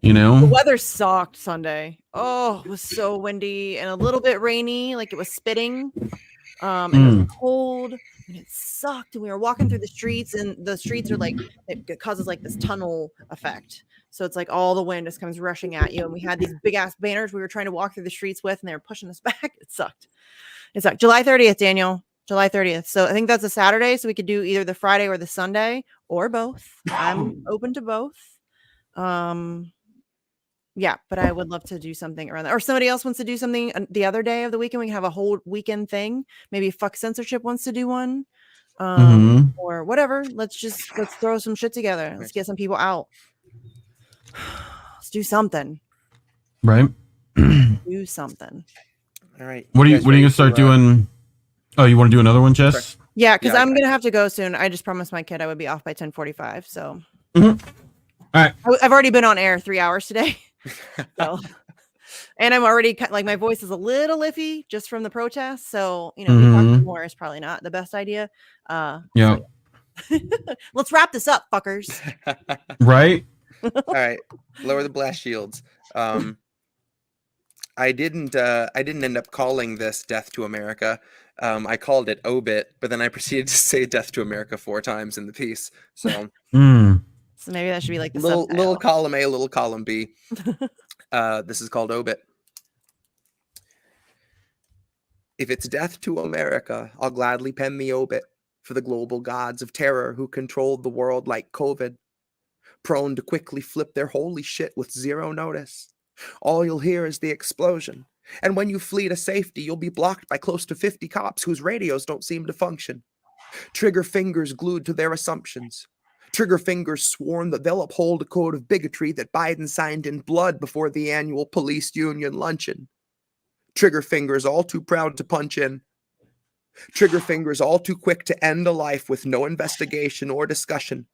Speaker 2: You know,
Speaker 1: the weather sucked Sunday. Oh, it was so windy and a little bit rainy, like it was spitting. And it was cold and it sucked. And we were walking through the streets, and the streets are like, it causes like this tunnel effect. So it's like all the wind just comes rushing at you. And we had these big ass banners we were trying to walk through the streets with, and they were pushing us back. It sucked. It's like July 30th, Daniel. July 30th. So I think that's a Saturday. So we could do either the Friday or the Sunday or both. I'm open to both. Yeah, but I would love to do something around that. Or somebody else wants to do something the other day of the weekend. We can have a whole weekend thing. Maybe Fuck Censorship wants to do one. Or whatever. Let's throw some shit together. Let's get some people out. Let's do something.
Speaker 2: Right.
Speaker 1: Do something.
Speaker 3: All right.
Speaker 2: What are you gonna start doing? Oh, you want to do another one, Jess?
Speaker 1: Sorry. Yeah, because I'm gonna have to go soon. I just promised my kid I would be off by 10:45. So
Speaker 2: all right.
Speaker 1: I've already been on air 3 hours today. So, and I'm already like, my voice is a little iffy just from the protests. So, you know, talking more is probably not the best idea.
Speaker 2: Yeah.
Speaker 1: So, let's wrap this up, fuckers.
Speaker 2: Right.
Speaker 3: All right. Lower the blast shields. I didn't end up calling this Death to America. I called it Obit, but then I proceeded to say Death to America 4 times in the piece. So,
Speaker 1: so maybe that should be like the
Speaker 3: little column A, little column B. This is called Obit. If it's death to America, I'll gladly pen the obit for the global gods of terror who controlled the world like COVID, prone to quickly flip their holy shit with zero notice. All you'll hear is the explosion, and when you flee to safety, you'll be blocked by close to 50 cops whose radios don't seem to function. Trigger fingers glued to their assumptions. Trigger fingers sworn that they'll uphold a code of bigotry that Biden signed in blood before the annual police union luncheon. Trigger fingers all too proud to punch in. Trigger fingers all too quick to end a life with no investigation or discussion.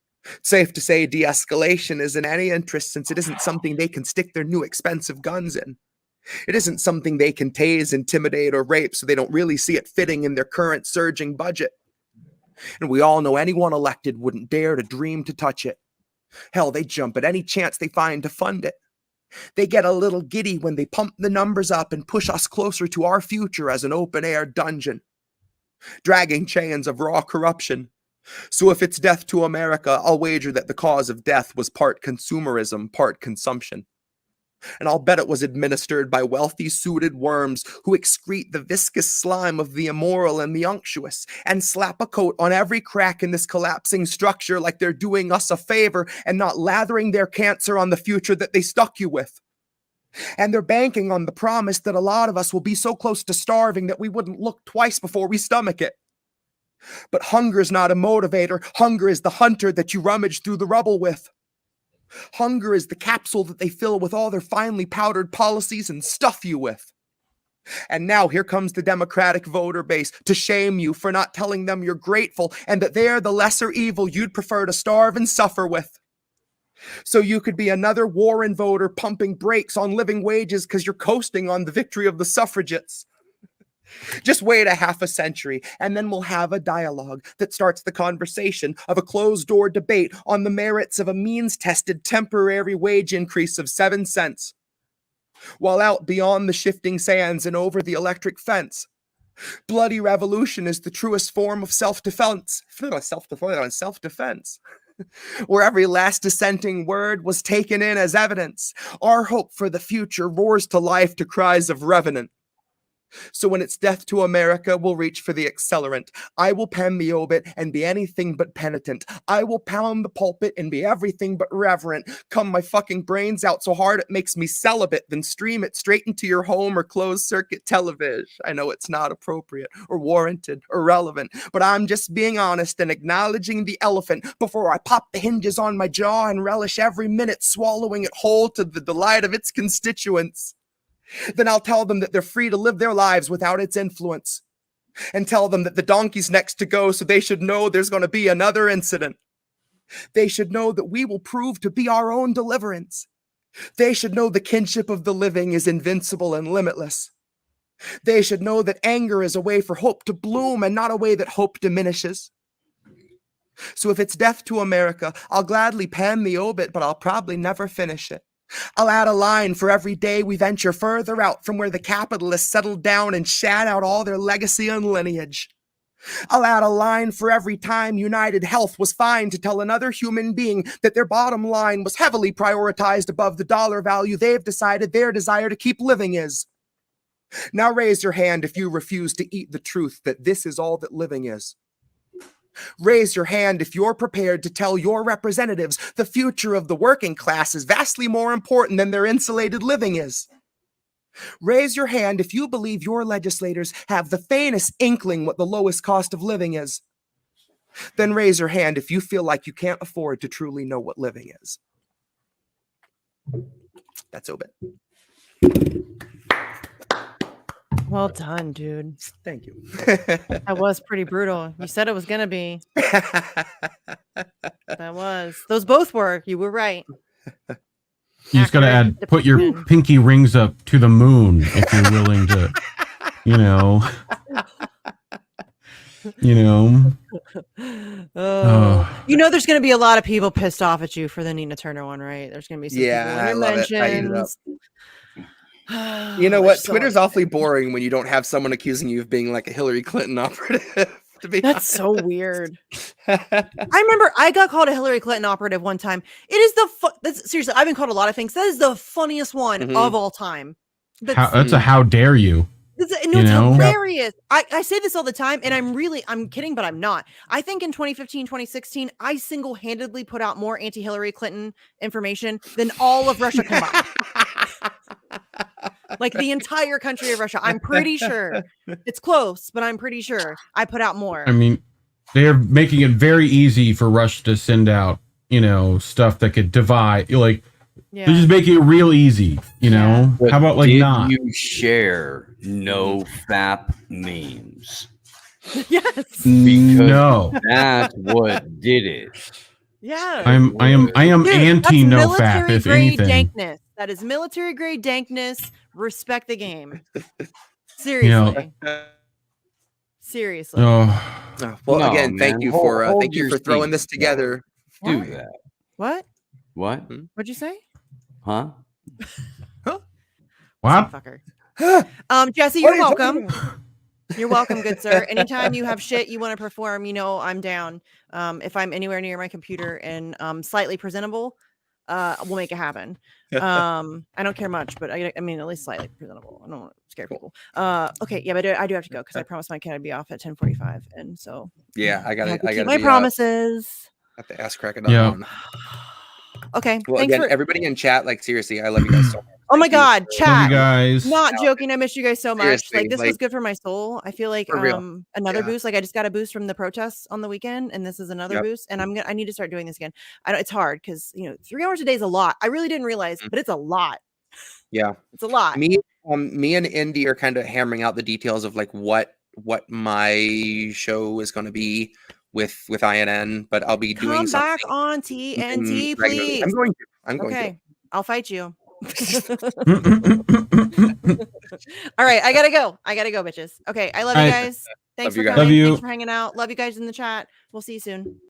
Speaker 3: Safe to say de-escalation is in any interest, since it isn't something they can stick their new expensive guns in. It isn't something they can tase, intimidate, or rape, so they don't really see it fitting in their current surging budget. And we all know anyone elected wouldn't dare to dream to touch it. Hell, they jump at any chance they find to fund it. They get a little giddy when they pump the numbers up and push us closer to our future as an open-air dungeon, dragging chains of raw corruption. So if it's death to America, I'll wager that the cause of death was part consumerism, part consumption. And I'll bet it was administered by wealthy suited worms who excrete the viscous slime of the immoral and the unctuous and slap a coat on every crack in this collapsing structure like they're doing us a favor and not lathering their cancer on the future that they stuck you with. And they're banking on the promise that a lot of us will be so close to starving that we wouldn't look twice before we stomach it. But hunger's not a motivator. Hunger is the hunter that you rummage through the rubble with. Hunger is the capsule that they fill with all their finely powdered policies and stuff you with. And now here comes the Democratic voter base to shame you for not telling them you're grateful and that they're the lesser evil you'd prefer to starve and suffer with. So you could be another Warren voter pumping brakes on living wages because you're coasting on the victory of the suffragettes. Just wait a half a century, and then we'll have a dialogue that starts the conversation of a closed-door debate on the merits of a means-tested temporary wage increase of 7 cents. While out beyond the shifting sands and over the electric fence, bloody revolution is the truest form of self-defense. Self-defense. Where every last dissenting word was taken in as evidence. Our hope for the future roars to life to cries of revenant. So when it's death to America, we'll reach for the accelerant. I will pen the obit and be anything but penitent. I will pound the pulpit and be everything but reverent. Come my fucking brains out so hard it makes me celibate, then stream it straight into your home or closed circuit television. I know it's not appropriate or warranted or relevant, but I'm just being honest and acknowledging the elephant before I pop the hinges on my jaw and relish every minute swallowing it whole to the delight of its constituents. Then I'll tell them that they're free to live their lives without its influence. And tell them that the donkey's next to go, so they should know there's going to be another incident. They should know that we will prove to be our own deliverance. They should know the kinship of the living is invincible and limitless. They should know that anger is a way for hope to bloom and not a way that hope diminishes. So if it's death to America, I'll gladly pen the obit, but I'll probably never finish it. I'll add a line for every day we venture further out from where the capitalists settled down and shat out all their legacy and lineage. I'll add a line for every time United Health was fine to tell another human being that their bottom line was heavily prioritized above the dollar value they've decided their desire to keep living is. Now raise your hand if you refuse to eat the truth that this is all that living is. Raise your hand if you're prepared to tell your representatives the future of the working class is vastly more important than their insulated living is. Raise your hand if you believe your legislators have the faintest inkling what the lowest cost of living is. Then raise your hand if you feel like you can't afford to truly know what living is. That's Obit.
Speaker 1: Well done, dude.
Speaker 3: Thank you.
Speaker 1: That was pretty brutal. You said it was going to be. That was. Those both were. You were right.
Speaker 2: You just got to add, put your pinky rings up to the moon if you're willing to, you know.
Speaker 1: You know, there's going to be a lot of people pissed off at you for the Nina Turner one, right? There's going to be some people
Speaker 3: I
Speaker 1: in
Speaker 3: love
Speaker 1: mentions.
Speaker 3: You know what? Twitter's awfully boring when you don't have someone accusing you of being like a Hillary Clinton operative.
Speaker 1: That's so weird. I remember I got called a Hillary Clinton operative one time. It is that's seriously, I've been called a lot of things. That is the funniest one of all time.
Speaker 2: That's a how dare you.
Speaker 1: It's hilarious. I say this all the time, and I'm kidding, but I'm not. I think in 2015, 2016, I single-handedly put out more anti-Hillary Clinton information than all of Russia combined. Like the entire country of Russia. I'm pretty sure. It's close, but I'm pretty sure I put out more.
Speaker 2: I mean, they're making it very easy for Russia to send out, stuff that could divide. They're just making it real easy, How about not?
Speaker 4: You share no FAP memes?
Speaker 1: Yes.
Speaker 2: No.
Speaker 4: That's what did it.
Speaker 1: Yeah.
Speaker 2: I am anti no FAP, if anything.
Speaker 1: Dankness. That is military grade dankness. Respect the game. Seriously. Seriously.
Speaker 3: Again, thank you for throwing this together.
Speaker 4: Do that.
Speaker 1: What?
Speaker 4: What'd
Speaker 1: you say?
Speaker 4: Huh?
Speaker 2: What?
Speaker 1: Jesse, you're welcome. You're welcome, good sir. Anytime you have shit you want to perform, I'm down. If I'm anywhere near my computer and slightly presentable, we'll make it happen. I don't care much, but I mean, at least slightly presentable. I don't want to scare people. Okay, yeah, but I do have to go because I promised my kid I'd be off at 10:45, and so
Speaker 3: I gotta
Speaker 1: keep my promises.
Speaker 3: Have to ass crack it on.
Speaker 1: Okay.
Speaker 3: Well, again, everybody in chat, seriously, I love you guys so much.
Speaker 1: Oh my God, chat.
Speaker 2: Love you guys.
Speaker 1: Not joking. I miss you guys so much.
Speaker 3: Seriously,
Speaker 1: this was good for my soul. I feel like another boost. I just got a boost from the protests on the weekend, and this is another boost. And I need to start doing this again. It's hard because 3 hours a day is a lot. I really didn't realize, but it's a lot.
Speaker 3: Yeah,
Speaker 1: it's a lot.
Speaker 3: Me and Indy are kind of hammering out the details of what my show is going to be with INN, but I'll be doing
Speaker 1: something. Come back on TNT, please.
Speaker 3: I'm going to.
Speaker 1: I'll fight you. All right, I gotta go, bitches. Okay, I love you guys. Thanks for coming. Thanks for hanging out. Love you guys in the chat. We'll see you soon.